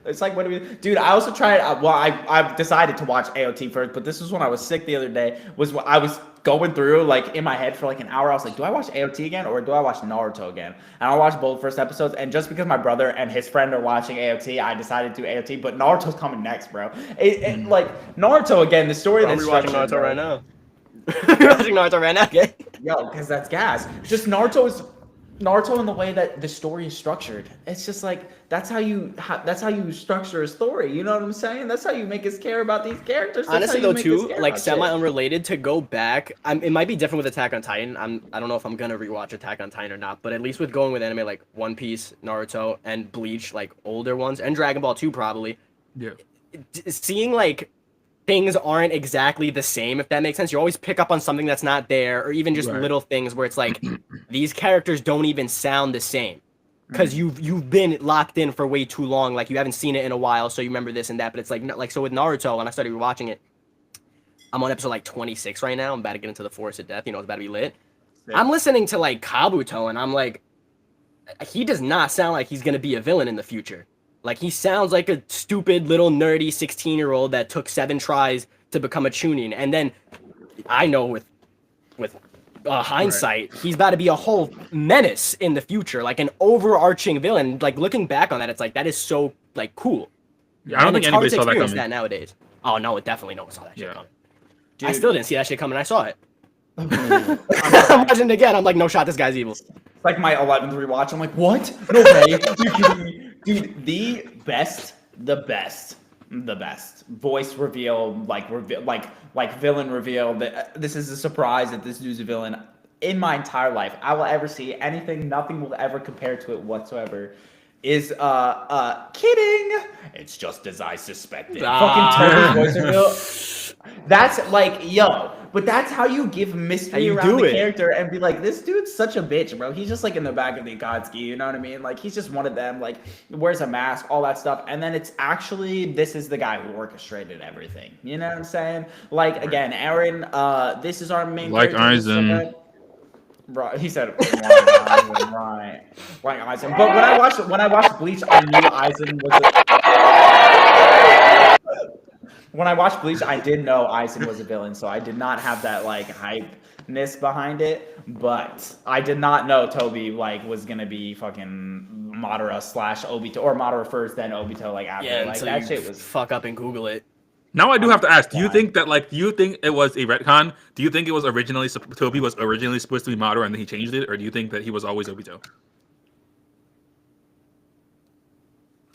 It's like, what do we, dude? I also tried. Well, I decided to watch AOT first, but this was when I was sick the other day. Was when I was going through like in my head for like an hour. I was like, do I watch AOT again or do I watch Naruto again? And I watched both first episodes. And just because my brother and his friend are watching AOT, I decided to do AOT. But Naruto's coming next, bro. Like Naruto again. The story that's watching Naruto right now. You're watching Naruto right now, okay? Yo, because that's gas. Just Naruto in the way that the story is structured. It's just like that's how you structure a story. You know what I'm saying? That's how you make us care about these characters. That's honestly, though, too, like semi-unrelated, to go back, it might be different with Attack on Titan. I don't know if I'm gonna rewatch Attack on Titan or not, but at least with going with anime like One Piece, Naruto, and Bleach, like older ones, and Dragon Ball 2 probably. Yeah. Seeing like things aren't exactly the same, if that makes sense. You always pick up on something that's not there, or even just little things where it's like these characters don't even sound the same because you've been locked in for way too long. Like you haven't seen it in a while, so you remember this and that. But it's like so with Naruto, when I started watching it, I'm on episode like 26 right now. I'm about to get into the Forest of Death. You know, it's about to be lit. Yeah. I'm listening to like Kabuto, and I'm like, he does not sound like he's gonna be a villain in the future. Like, he sounds like a stupid little nerdy 16-year-old that took 7 tries to become a Chunin. And then I know with hindsight, he's about to be a whole menace in the future, like an overarching villain. Like, looking back on that, it's like, that is so, like, cool. Yeah, I don't think anybody saw that coming. That nowadays. Oh, no, definitely no one saw that shit coming. Dude. I still didn't see that shit coming. I saw it. I'm watching it again. I'm like, no shot, this guy's evil. It's like my 11th rewatch. I'm like, what? No way. You kidding me? Dude, the best voice reveal, like villain reveal. That this is a surprise that this dude's a villain in my entire life. I will ever see anything. Nothing will ever compare to it whatsoever. Is kidding. It's just as I suspected. Fucking Toby's voice reveal. That's like, yo. But that's how you give mystery around the character and be like, this dude's such a bitch, bro. He's just like in the back of the Akatsuki, you know what I mean? Like, he's just one of them, like, wears a mask, all that stuff. And then it's actually, this is the guy who orchestrated everything. You know what I'm saying? Like, again, Aaron, this is our main character. Like Aizen. Right, he said, right. Like Aizen. But when I watched Bleach, I knew Aizen was When I watched Bleach, I did know Aizen was a villain, so I did not have that like hypeness behind it. But I did not know Toby like was gonna be fucking Madara / Obito, or Madara first, then Obito like after. Yeah, like that shit was fuck up and Google it. Now I do have to ask: do you think that do you think it was a retcon? Do you think it was originally Toby was originally supposed to be Madara and then he changed it, or do you think that he was always Obito?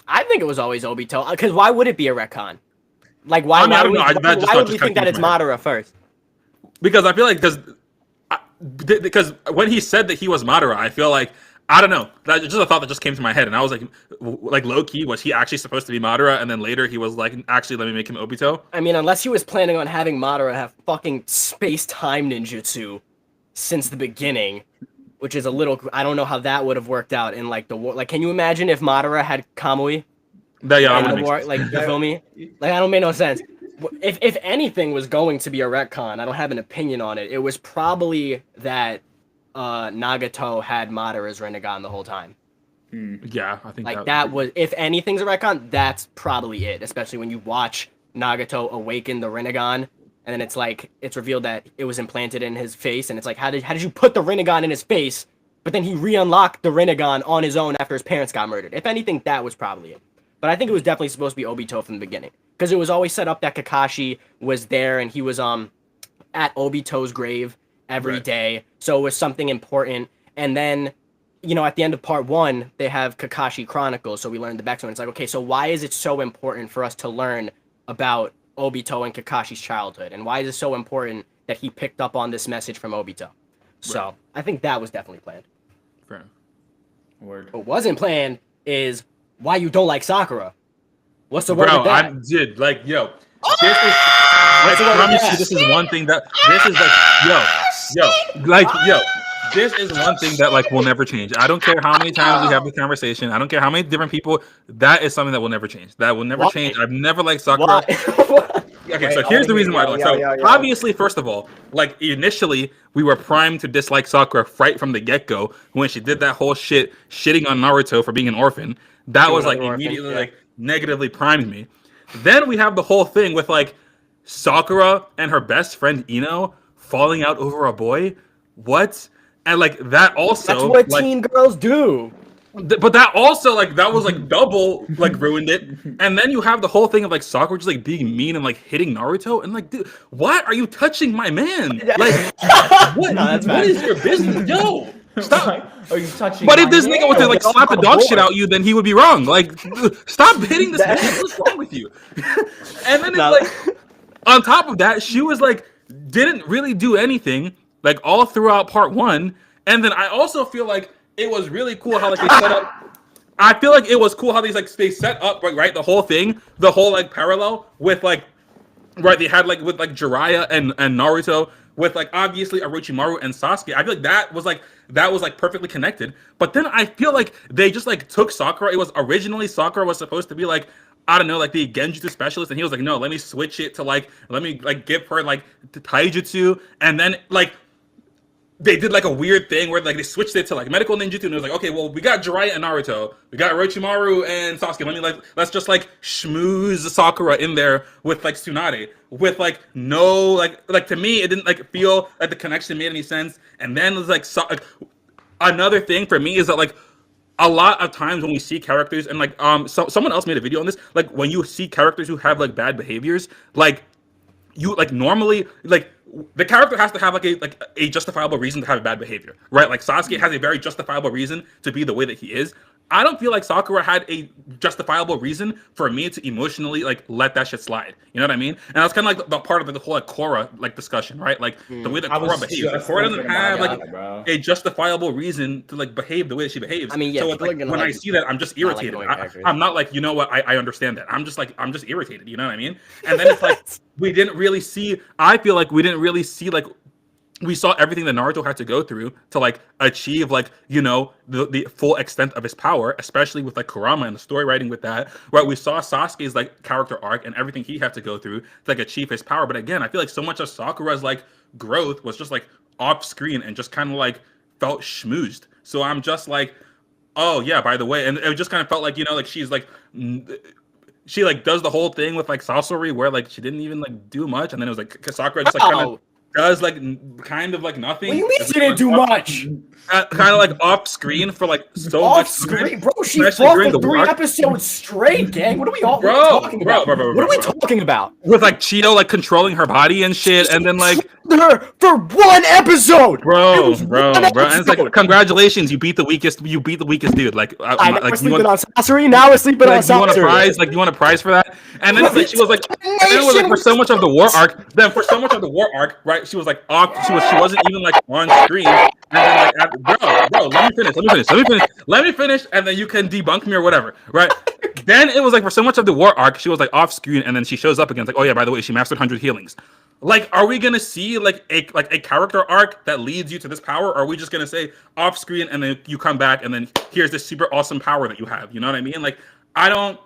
I think it was always Obito, because why would it be a retcon? Like, why, I don't know. Why would we think that it's Madara first? Because I feel like, because when he said that he was Madara, I feel like, I don't know. That's just a thought that just came to my head. And I was like low key, was he actually supposed to be Madara? And then later he was like, actually, let me make him Obito? I mean, unless he was planning on having Madara have fucking space-time ninjutsu since the beginning, which is a little, I don't know how that would have worked out in like the war. Like, can you imagine if Madara had Kamui? Yeah, like, you feel me? Like, I don't make no sense. If anything was going to be a retcon, I don't have an opinion on it. It was probably that Nagato had Madara's Rinnegan the whole time. Yeah, I think like that was, if anything's a retcon, that's probably it. Especially when you watch Nagato awaken the Rinnegan, and then it's like it's revealed that it was implanted in his face, and it's like, how did you put the Rinnegan in his face? But then he re-unlocked the Rinnegan on his own after his parents got murdered. If anything, that was probably it. But I think it was definitely supposed to be Obito from the beginning. Because it was always set up that Kakashi was there and he was at Obito's grave every day. So it was something important. And then, you know, at the end of part 1, they have Kakashi Chronicles. So we learned the backstory. It's like, okay, so why is it so important for us to learn about Obito and Kakashi's childhood, and why is it so important that he picked up on this message from Obito? So Right. I think that was definitely planned. Fair. Word. What wasn't planned is why you don't like Sakura. What's the word Bro, with that? I'm dude, like, yo, this is. I promise you, this is one thing that this is this is one thing that like will never change. I don't care how many times we have this conversation. I don't care how many different people. That is something that will never change. That will never Why? change. I've never liked Sakura. Why? Okay, Wait, so here's the reason why. yo. Obviously, first of all, like initially, we were primed to dislike Sakura right from the get-go when she did that whole shit, shitting on Naruto for being an orphan. That was like Another orphan, immediately yeah. like negatively primed me. Then we have the whole thing with like Sakura and her best friend Ino falling out over a boy. What? And like that also. That's what like, teen girls do. but that also like that was like double like ruined it. And then you have the whole thing of like Sakura just like being mean and like hitting Naruto and like, dude, why are you touching my man? Like, what? No, that's what fine. is your business, yo? Stop. Are you touching? But if my this nigga was to like nail? slap the dog shit out you, then he would be wrong. Like, stop hitting this man. What's wrong with you? And then it's No. like, on top of that, she was like, didn't really do anything like all throughout part one. And then I also feel like it was really cool how like they set up. I feel like it was cool how they set up right the whole thing, the whole like parallel with like right they had like with like Jiraiya and Naruto with like obviously Orochimaru and Sasuke. I feel like that was like perfectly connected. But then I feel like they just like took Sakura. It was originally Sakura was supposed to be like I don't know, like the Genjutsu specialist, and he was like, no, let me switch it to like let me like give her like the Taijutsu, and then like they did like a weird thing where like they switched it to like medical ninjutsu, and it was like, okay, well, we got Jiraiya and Naruto, we got Orochimaru and Sasuke. Let's just like schmooze Sakura in there with like Tsunade, with like no like to me it didn't like feel like the connection made any sense. And then it was like another thing for me is that like a lot of times when we see characters and like someone else made a video on this, like when you see characters who have like bad behaviors, like you like normally like the character has to have like a justifiable reason to have a bad behavior, right? Like Sasuke has a very justifiable reason to be the way that he is. I don't feel like Sakura had a justifiable reason for me to emotionally like let that shit slide. You know what I mean? And that's kind of like the part of like, the whole like Korra like discussion, right? Like the way that Korra behaves. Like, Korra doesn't have like a justifiable reason to like behave the way that she behaves. I mean, yeah. So like, when I see that, I'm just irritated. I'm not like, you know what? I understand that. I'm just irritated. You know what I mean? And then it's like we didn't really see. I feel like we didn't really see like. We saw everything that Naruto had to go through to like achieve like you know the full extent of his power, especially with like Kurama and the story writing with that. Right, we saw Sasuke's like character arc and everything he had to go through to like achieve his power. But again, I feel like so much of Sakura's like growth was just like off screen and just kind of like felt schmoozed. So I'm just like, oh yeah, by the way, and it just kind of felt like you know like she's like. She like does the whole thing with like Sasori where like she didn't even like do much, and then it was like Sakura just like kind of does like kind of like nothing. What do you mean she didn't do much? Kind of like off screen for like so Off much screen, time, bro. She especially fought during for the 3 war. episodes straight, gang. What are we talking about? Bro, What are we talking about? With like Cheeto like controlling her body and shit, and then like her for 1 episode, bro, and it's like congratulations, you beat the weakest dude. Like I never like sleeping on Sasori, now we're sleeping on like you want a Sasori. prize, like you want a prize for that, and then it's like she was like, and then it was like for so much of the war arc, right? She was like off, she wasn't even like on screen, and then like bro, let me finish, and then you can debunk me or whatever, right? Then it was like for so much of the war arc, she was like off screen, and then she shows up again, like, oh yeah, by the way, she mastered 100 healings. Like, are we gonna see like a character arc that leads you to this power? Or are we just gonna say off screen and then you come back and then here's this super awesome power that you have? You know what I mean? Like, I don't.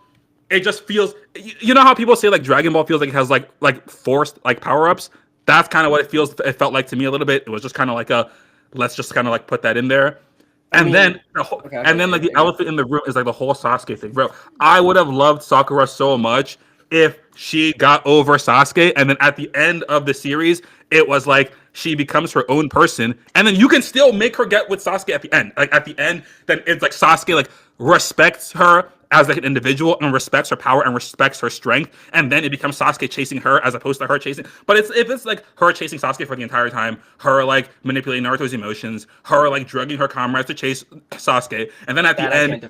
It just feels. You know how people say like Dragon Ball feels like it has like forced like power ups. That's kind of what it felt like to me a little bit. It was just kind of like a let's just kind of like put that in there. And then like the elephant in the room is like the whole Sasuke thing, bro. I would have loved Sakura so much if she got over Sasuke, and then at the end of the series, it was like she becomes her own person, and then you can still make her get with Sasuke at the end. Like at the end, then it's like Sasuke like respects her as like an individual and respects her power and respects her strength, and then it becomes Sasuke chasing her as opposed to her chasing. But if it's like her chasing Sasuke for the entire time, her like manipulating Naruto's emotions, her like drugging her comrades to chase Sasuke, and then at the end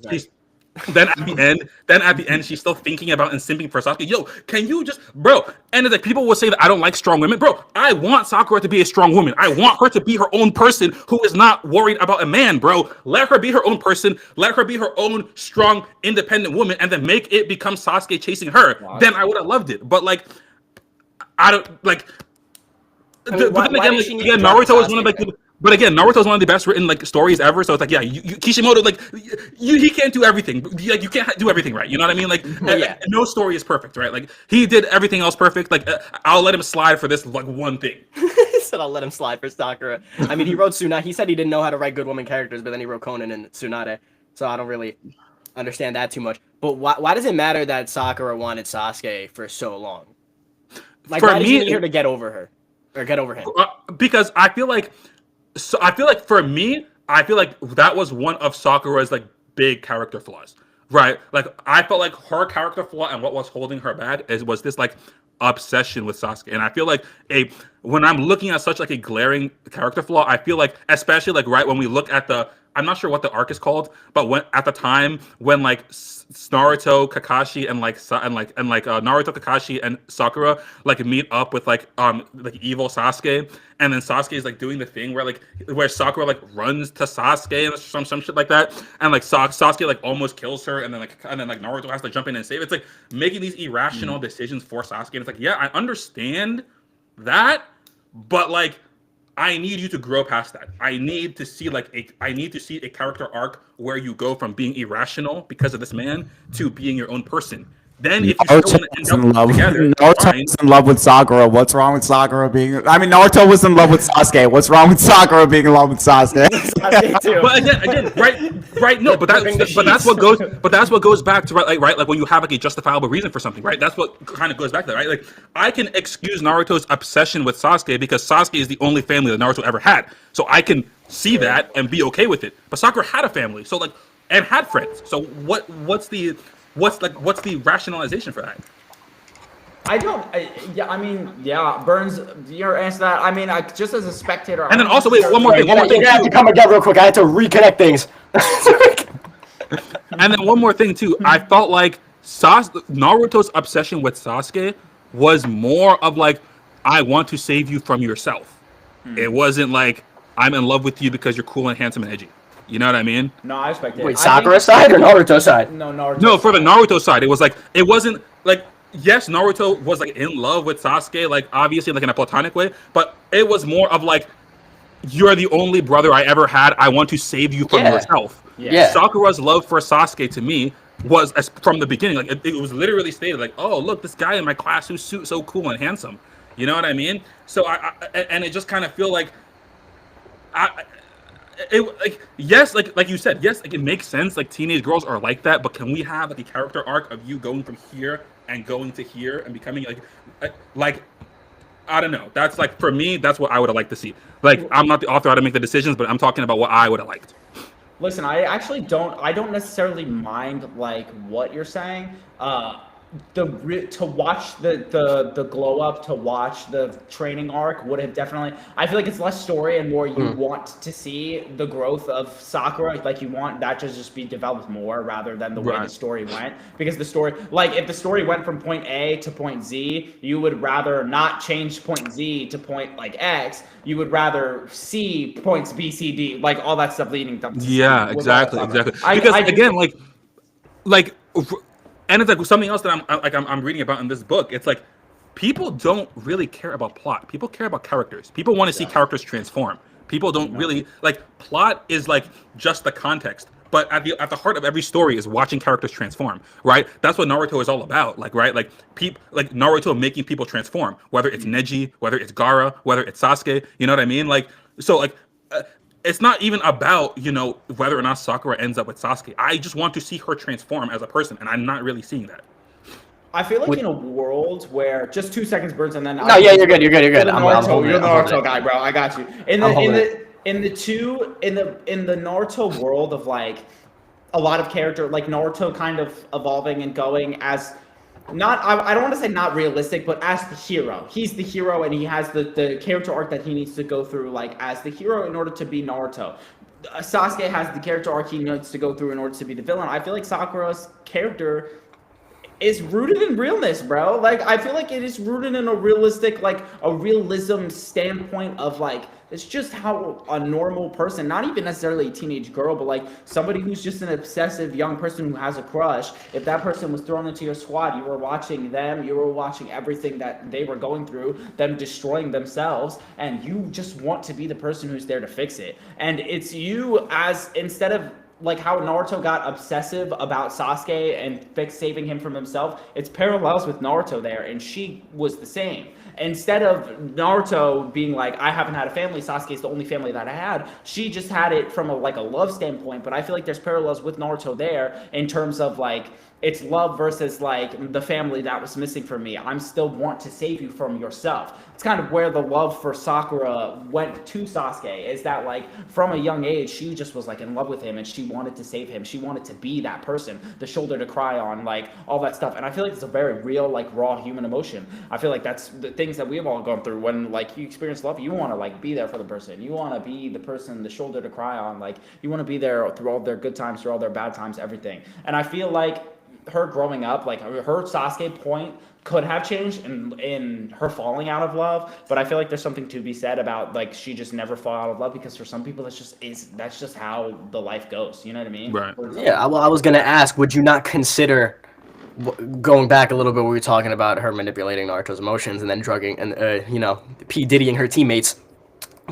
Then at the end, she's still thinking about and simping for Sasuke. Yo, can you just, bro? And it's like people will say that I don't like strong women, bro. I want Sakura to be a strong woman. I want her to be her own person who is not worried about a man, bro. Let her be her own person. Let her be her own strong, independent woman, and then make it become Sasuke chasing her. Wow. Then I would have loved it. But like, I don't like. But then again, Naruto is one of like. But again, Naruto is one of the best written like stories ever. So it's like, yeah, Kishimoto, like, he can't do everything. Like, you can't do everything right. You know what I mean? Like, no story is perfect, right? Like, he did everything else perfect. Like, I'll let him slide for this like one thing. He said, "I'll let him slide for Sakura." I mean, he wrote Tsunade. He said he didn't know how to write good woman characters, but then he wrote Conan and Tsunade. So I don't really understand that too much. But why does it matter that Sakura wanted Sasuke for so long? Like, why does he need her to get over her or get over him? Because I feel like. So I feel like for me, I feel like that was one of Sakura's like big character flaws, right? Like I felt like her character flaw and what was holding her back was this like obsession with Sasuke. And I feel like when I'm looking at such like a glaring character flaw, I feel like especially like right when we look at I'm not sure what the arc is called, but when at the time when like Naruto, Kakashi, and Naruto, Kakashi, and Sakura like meet up with like evil Sasuke, and then Sasuke is like doing the thing where Sakura like runs to Sasuke and some shit like that, and like Sasuke like almost kills her, and then Naruto has to jump in and save. It's like making these irrational decisions for Sasuke. And it's like, yeah, I understand that, but like, I need you to grow past that. I need to see a character arc where you go from being irrational because of this man to being your own person. Then if you still want to end up together, Naruto was in love with Sakura. What's wrong with Sakura being? I mean, Naruto was in love with Sasuke. What's wrong with Sakura being in love with Sasuke? But again, right? No, but that's what goes back to right, like when you have like a justifiable reason for something, right? That's what kind of goes back to that, right? Like I can excuse Naruto's obsession with Sasuke because Sasuke is the only family that Naruto ever had, so I can see that and be okay with it. But Sakura had a family, so like, and had friends. So what's the rationalization for that? Burns, your answer to that. I mean, just as a spectator. And then also, wait, one more thing. You have to come again real quick. I had to reconnect things. And then one more thing too. I felt like Naruto's obsession with Sasuke was more of like, I want to save you from yourself. It wasn't like, I'm in love with you because you're cool and handsome and edgy. You know what I mean? No, I respect it. Wait, Sakura side or Naruto side? No, Naruto. No, for the Naruto side, it was like, it wasn't like, yes, Naruto was like in love with Sasuke, like obviously like in a platonic way, but it was more of like, you're the only brother I ever had. I want to save you from yourself. Yeah. Sakura's love for Sasuke to me was from the beginning, like it was literally stated like, oh, look, this guy in my class who's so cool and handsome. You know what I mean? So and it just kind of feel like, yes, like you said, yes, like it makes sense. Like teenage girls are like that, but can we have like a character arc of you going from here and going to here and becoming like I don't know. That's like for me, that's what I would have liked to see. Like I'm not the author, I don't make the decisions, but I'm talking about what I would have liked. Listen, I don't necessarily mind like what you're saying. To watch the glow up, to watch the training arc would have definitely. I feel like it's less story and more you want to see the growth of Sakura. Like you want that to just be developed more rather than the way the story went. Because the story, like if the story went from point A to point Z, you would rather not change point Z to point like X. You would rather see points B, C, D, like all that stuff leading up to C. Yeah, exactly. Because again, like. And it's like something else that I'm reading about in this book. It's like people don't really care about plot. People care about characters. People want to see characters transform. People don't really like plot is like just the context. But at the heart of every story is watching characters transform, right? That's what Naruto is all about. Like, right? Like Naruto making people transform, whether it's Neji, whether it's Gaara, whether it's Sasuke. You know what I mean? Like, so like. It's not even about, whether or not Sakura ends up with Sasuke. I just want to see her transform as a person, and I'm not really seeing that. I feel like in a world where just 2 seconds, Burns, and then you're good. You're the Naruto guy, bro. I got you. In the Naruto world of like a lot of character, like Naruto kind of evolving and going as. I don't want to say not realistic, but as the hero. He's the hero and he has the character arc that he needs to go through like as the hero in order to be Naruto. Sasuke has the character arc he needs to go through in order to be the villain. I feel like Sakura's character is rooted in realness, bro. Like, I feel like it is rooted in a realistic, like, a realism standpoint of, like, it's just how a normal person, not even necessarily a teenage girl, but, like, somebody who's just an obsessive young person who has a crush, if that person was thrown into your squad, you were watching them, you were watching everything that they were going through, them destroying themselves, and you just want to be the person who's there to fix it. And it's you as, instead of, like how Naruto got obsessive about Sasuke and saving him from himself, it's parallels with Naruto there, and she was the same. Instead of Naruto being like, I haven't had a family, Sasuke's the only family that I had, she just had it from a love standpoint. But I feel like there's parallels with Naruto there in terms of like, it's love versus like the family that was missing from me. I'm still want to save you from yourself. It's kind of where the love for Sakura went to Sasuke, is that like from a young age, she just was like in love with him and she wanted to save him. She wanted to be that person, the shoulder to cry on, like all that stuff. And I feel like it's a very real, like raw human emotion. I feel like that's the things that we've all gone through when like you experience love, you want to like be there for the person. You want to be the person, the shoulder to cry on. Like you want to be there through all their good times, through all their bad times, everything. And I feel like her growing up, like her Sasuke point could have changed in her falling out of love, but I feel like there's something to be said about like she just never fall out of love, because for some people that's just how the life goes. You know what I mean? Right. Yeah. Well, I was gonna ask, would you not consider going back a little bit? We were talking about her manipulating Naruto's emotions and then drugging and P Diddying her teammates.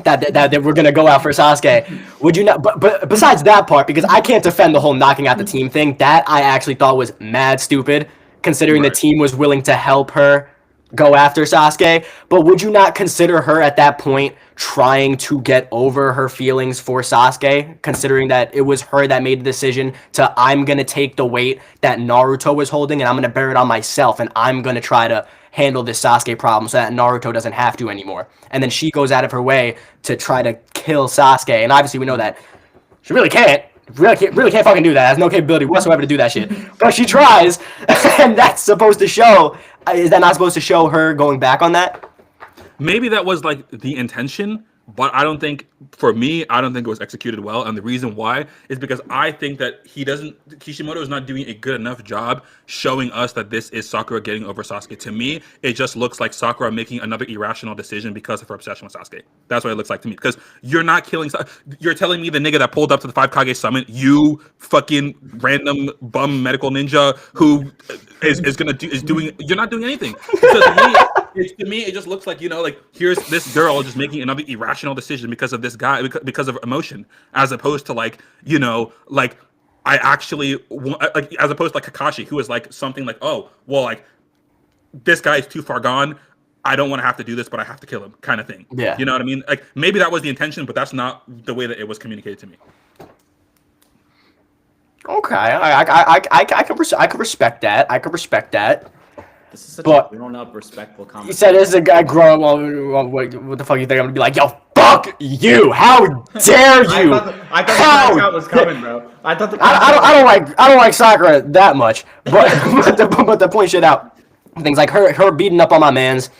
That we're gonna go out for Sasuke. Would you not? But besides that part, because I can't defend the whole knocking out the team thing. That I actually thought was mad stupid, considering the team was willing to help her go after Sasuke. But would you not consider her at that point trying to get over her feelings for Sasuke, considering that it was her that made the decision to, I'm gonna take the weight that Naruto was holding and I'm gonna bear it on myself, and I'm gonna try to handle this Sasuke problem so that Naruto doesn't have to anymore. And then she goes out of her way to try to kill Sasuke, and obviously we know that she really can't fucking do that. Has no capability whatsoever to do that shit. But she tries, and that's supposed to show. Is that not supposed to show her going back on that? Maybe that was like the intention, but I don't think it was executed well. And the reason why is because I think that Kishimoto is not doing a good enough job showing us that this is Sakura getting over Sasuke. To me, it just looks like Sakura making another irrational decision because of her obsession with Sasuke. That's what it looks like to me. Because you're not killing, you're telling me the nigga that pulled up to the 5 Kage summit, you fucking random bum medical ninja who is doing, you're not doing anything. So to me, it just looks like, like here's this girl just making another irrational decision because of this guy, because of emotion, as opposed to like, like I actually like, as opposed to like Kakashi, who is like something like, oh, well, like this guy is too far gone. I don't want to have to do this, but I have to kill him, kind of thing. Yeah. You know what I mean? Like maybe that was the intention, but that's not the way that it was communicated to me. Okay, I could respect that. I could respect that. This is such a grown up, respectful comment. You said this is a guy growing up. What the fuck you think I'm gonna be like? Yo, fuck you! How dare you? I thought the was coming, bro. I don't like Sakura that much, but but to point shit out, things like her beating up on my mans,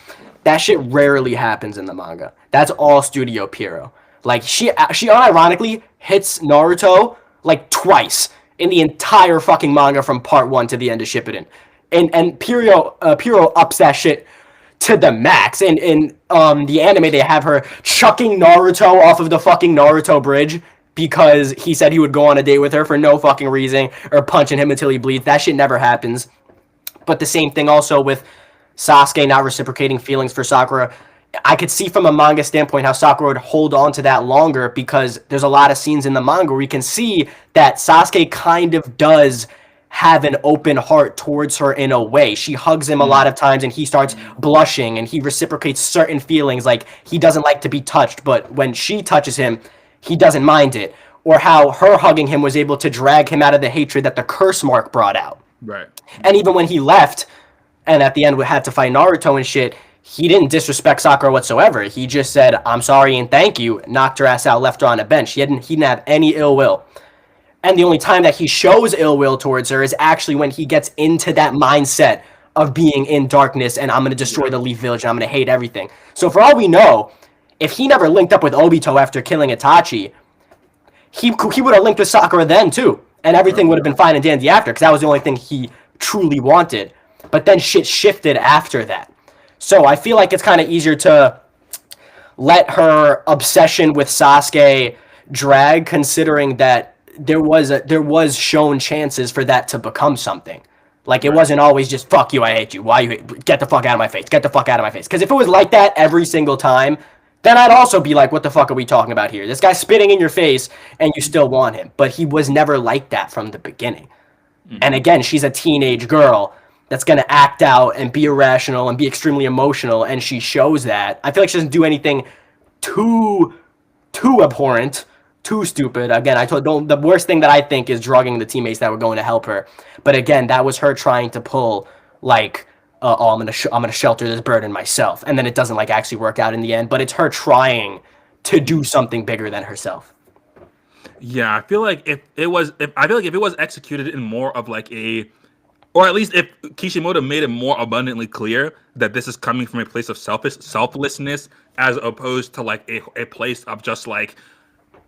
that shit rarely happens in the manga. That's all Studio Pierrot. Like she unironically hits Naruto like twice in the entire fucking manga from part 1 to the end of Shippuden. And Pierrot ups that shit to the max. And in the anime, they have her chucking Naruto off of the fucking Naruto bridge because he said he would go on a date with her for no fucking reason, or punching him until he bleeds. That shit never happens. But the same thing also with Sasuke not reciprocating feelings for Sakura. I could see from a manga standpoint how Sakura would hold on to that longer, because there's a lot of scenes in the manga where we can see that Sasuke kind of does have an open heart towards her in a way. She hugs him a lot of times and he starts blushing, and he reciprocates certain feelings, like he doesn't like to be touched, but when she touches him, he doesn't mind it. Or how her hugging him was able to drag him out of the hatred that the curse mark brought out. Right. And even when he left and at the end we had to fight Naruto and shit, he didn't disrespect Sakura whatsoever. He just said, I'm sorry and thank you, knocked her ass out, left her on a bench. He didn't have any ill will. And the only time that he shows ill will towards her is actually when he gets into that mindset of being in darkness and I'm going to destroy the Leaf Village and I'm going to hate everything. So for all we know, if he never linked up with Obito after killing Itachi, he would have linked with Sakura then too, and everything would have been fine and dandy after, because that was the only thing he truly wanted. But then shit shifted after that. So I feel like it's kind of easier to let her obsession with Sasuke drag, considering that there was shown chances for that to become something. Like, it wasn't always just, fuck you, I hate you. Why you hate? Get the fuck out of my face. Get the fuck out of my face. Because if it was like that every single time, then I'd also be like, what the fuck are we talking about here? This guy's spitting in your face, and you still want him. But he was never like that from the beginning. Mm-hmm. And again, she's a teenage girl that's going to act out and be irrational and be extremely emotional, and she shows that. I feel like she doesn't do anything too abhorrent, too stupid. Again, the worst thing that I think is drugging the teammates that were going to help her. But again, that was her trying to pull, like, I'm gonna shelter this burden myself, and then it doesn't like actually work out in the end. But it's her trying to do something bigger than herself. Yeah, I feel like if it was executed in more of like or at least if Kishimoto made it more abundantly clear that this is coming from a place of selflessness, as opposed to like a place of just like,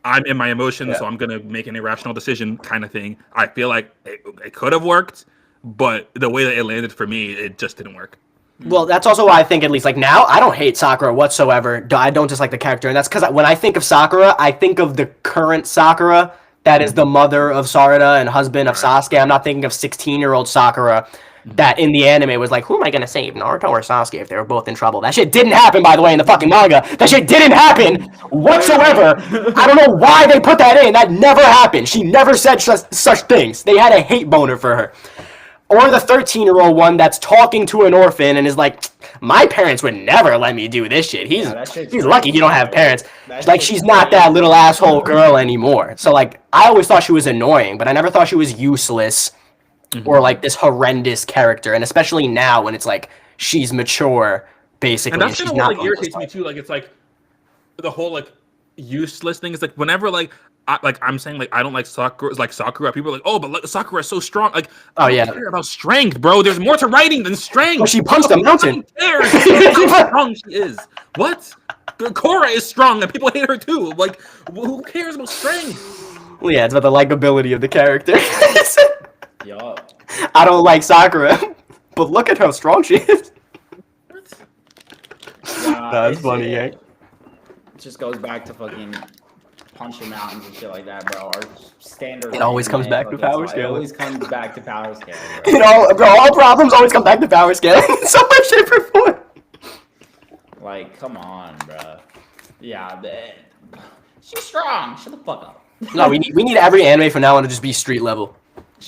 I'm in my emotions, so I'm gonna make an irrational decision kind of thing. I feel like it could have worked, but the way that it landed for me, it just didn't work. Well, that's also why I think, at least like now, I don't hate Sakura whatsoever. I don't dislike the character, and that's because when I think of Sakura, I think of the current Sakura that is the mother of Sarada and husband of Sasuke. I'm not thinking of 16-year-old Sakura that in the anime was like, who am I gonna save, Naruto or Sasuke, if they were both in trouble? That shit didn't happen, by the way, in the fucking manga. That shit didn't happen whatsoever. I don't know why they put that in. That never happened. She never said such things. They had a hate boner for her. Or the 13-year-old one that's talking to an orphan and is like, my parents would never let me do this shit. He's lucky he don't have parents. Like, she's not that little asshole girl anymore. So, like, I always thought she was annoying, but I never thought she was useless or, like, this horrendous character. And especially now when it's, like, she's mature, basically. And that's kind of what, like, irritates me, too. Like, it's, like, the whole, like, useless thing is, like, whenever, like, I'm saying, like, I don't like Sakura. People are like, oh, but like, Sakura is so strong. Like, I don't care about strength, bro. There's more to writing than strength. Well, she punched a mountain. Who cares how strong she is? What? Korra is strong, and people hate her too. Like, who cares about strength? Well, yeah, it's about the likability of the character. Yo. I don't like Sakura, but look at how strong she is. What? That's funny, yeah. It just goes back to fucking punching mountains and shit like that, bro. Our standard. It always comes back to power scaling. It always comes back to power scaling, bro. You know, bro, all problems always come back to power scaling in some way, shape, or form. Like, come on, bro. Yeah, she's strong. Shut the fuck up. No, we need every anime from now on to just be street level.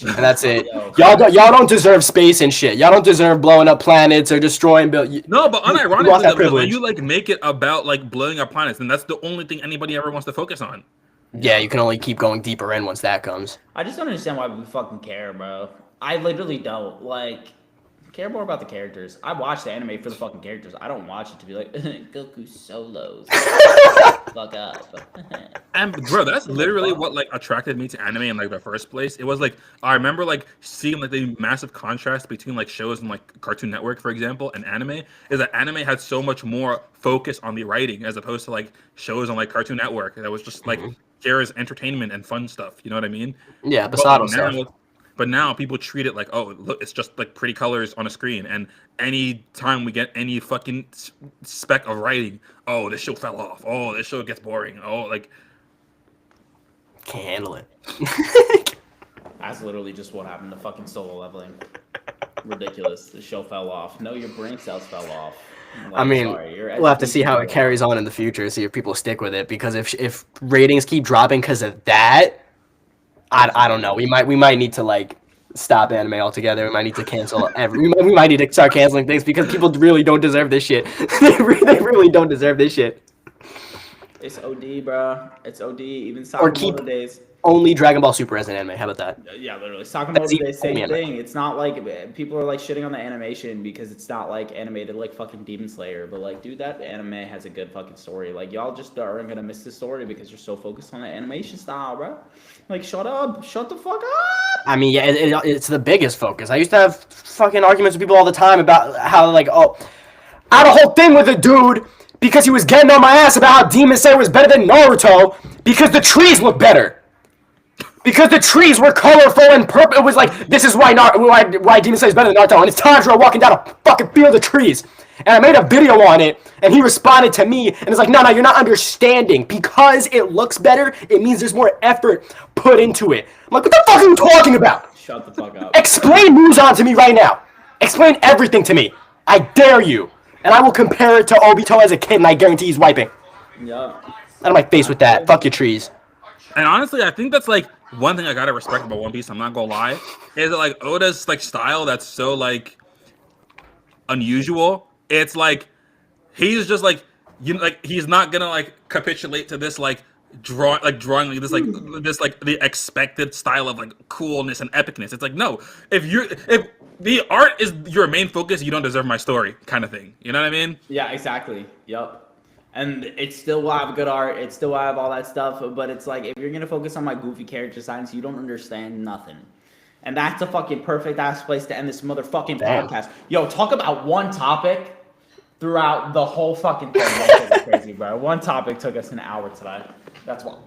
And that's it. Y'all don't deserve space and shit. Y'all don't deserve blowing up planets or destroying No, but unironically, when you like make it about like blowing up planets, then that's the only thing anybody ever wants to focus on. Yeah, you can only keep going deeper in once that comes. I just don't understand why we fucking care, bro. I literally don't. Like, care more about the characters. I watch the anime for the fucking characters. I don't watch it to be like, Goku solos. Fuck up. And bro, that's literally what like attracted me to anime in like the first place. It was like, I remember like seeing like the massive contrast between like shows and like Cartoon Network, for example, and anime, is that anime had so much more focus on the writing as opposed to like shows on like Cartoon Network that was just like here's entertainment and fun stuff. You know what I mean? Yeah, Basado stuff. But now people treat it like, oh, look, it's just like pretty colors on a screen. And any time we get any fucking speck of writing, oh, this show fell off. Oh, this show gets boring. Oh, like, can't handle it. That's literally just what happened to fucking Solo Leveling. Ridiculous. The show fell off. No, your brain cells fell off. Like, I mean, we'll have to see how it carries on in the future, see if people stick with it. Because if ratings keep dropping because of that, I don't know. We might need to like stop anime altogether. We might need to cancel we might need to start canceling things because people really don't deserve this shit. They really don't deserve this shit. It's OD, bro. It's OD. Even Sakamoto days. Only Dragon Ball Super as an anime. How about that? Yeah, literally. Sakamoto days, same thing. It's not like people are like shitting on the animation because it's not like animated like fucking Demon Slayer. But like, dude, that anime has a good fucking story. Like, y'all just aren't gonna miss the story because you're so focused on the animation style, bro. Like, shut up. Shut the fuck up. I mean, yeah, it's the biggest focus. I used to have fucking arguments with people all the time about how like, oh, I had a whole thing with a dude because he was getting on my ass about how Demon Slayer was better than Naruto because the trees look better. Because the trees were colorful and purple. It was like, this is why Demon Slayer is better than Naruto. And it's Tanjiro walking down a fucking field of trees. And I made a video on it, and he responded to me, and it's like, no, you're not understanding. Because it looks better, it means there's more effort put into it. I'm like, what the fuck are you talking about? Shut the fuck up. Explain Muzan to me right now. Explain everything to me. I dare you. And I will compare it to Obito as a kid, and I guarantee he's wiping. Yeah. Out of my face with that. Fuck your trees. And honestly, I think that's like one thing I gotta respect about One Piece. I'm not gonna lie, is that like Oda's like style that's so like unusual. It's like he's just like he's not gonna like capitulate to this like drawing like this the expected style of like coolness and epicness. It's like no, if the art is your main focus, you don't deserve my story kind of thing. You know what I mean? Yeah, exactly. Yep. And it still will have good art. It still will have all that stuff. But it's like, if you're going to focus on my goofy character designs, you don't understand nothing. And that's a fucking perfect ass place to end this motherfucking podcast. Yo, talk about one topic throughout the whole fucking thing. That's crazy, bro. One topic took us an hour today. That's one.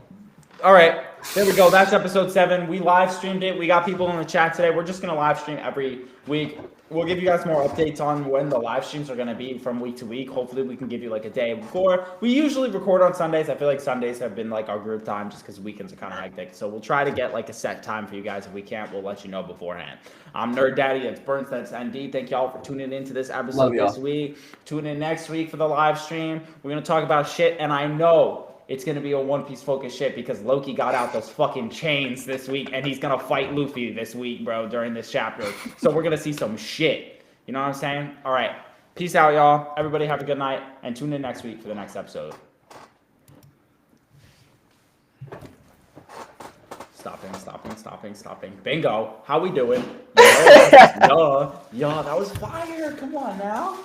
All right. There we go. That's episode 7. We live streamed it. We got people in the chat today. We're just going to live stream every week. We'll give you guys more updates on when the live streams are going to be from week to week. Hopefully, we can give you like a day before. We usually record on Sundays. I feel like Sundays have been like our group time just because weekends are kind of hectic. So we'll try to get like a set time for you guys. If we can't, we'll let you know beforehand. I'm Nerd Daddy. That's Burns. That's ND. Thank y'all for tuning into this episode this week. Tune in next week for the live stream. We're going to talk about shit. And I know it's going to be a One Piece focused shit because Loki got out those fucking chains this week and he's going to fight Luffy this week, bro, during this chapter. So we're going to see some shit. You know what I'm saying? All right. Peace out, y'all. Everybody have a good night and tune in next week for the next episode. Stopping. Bingo. How we doing? Yo, that was fire. Come on now.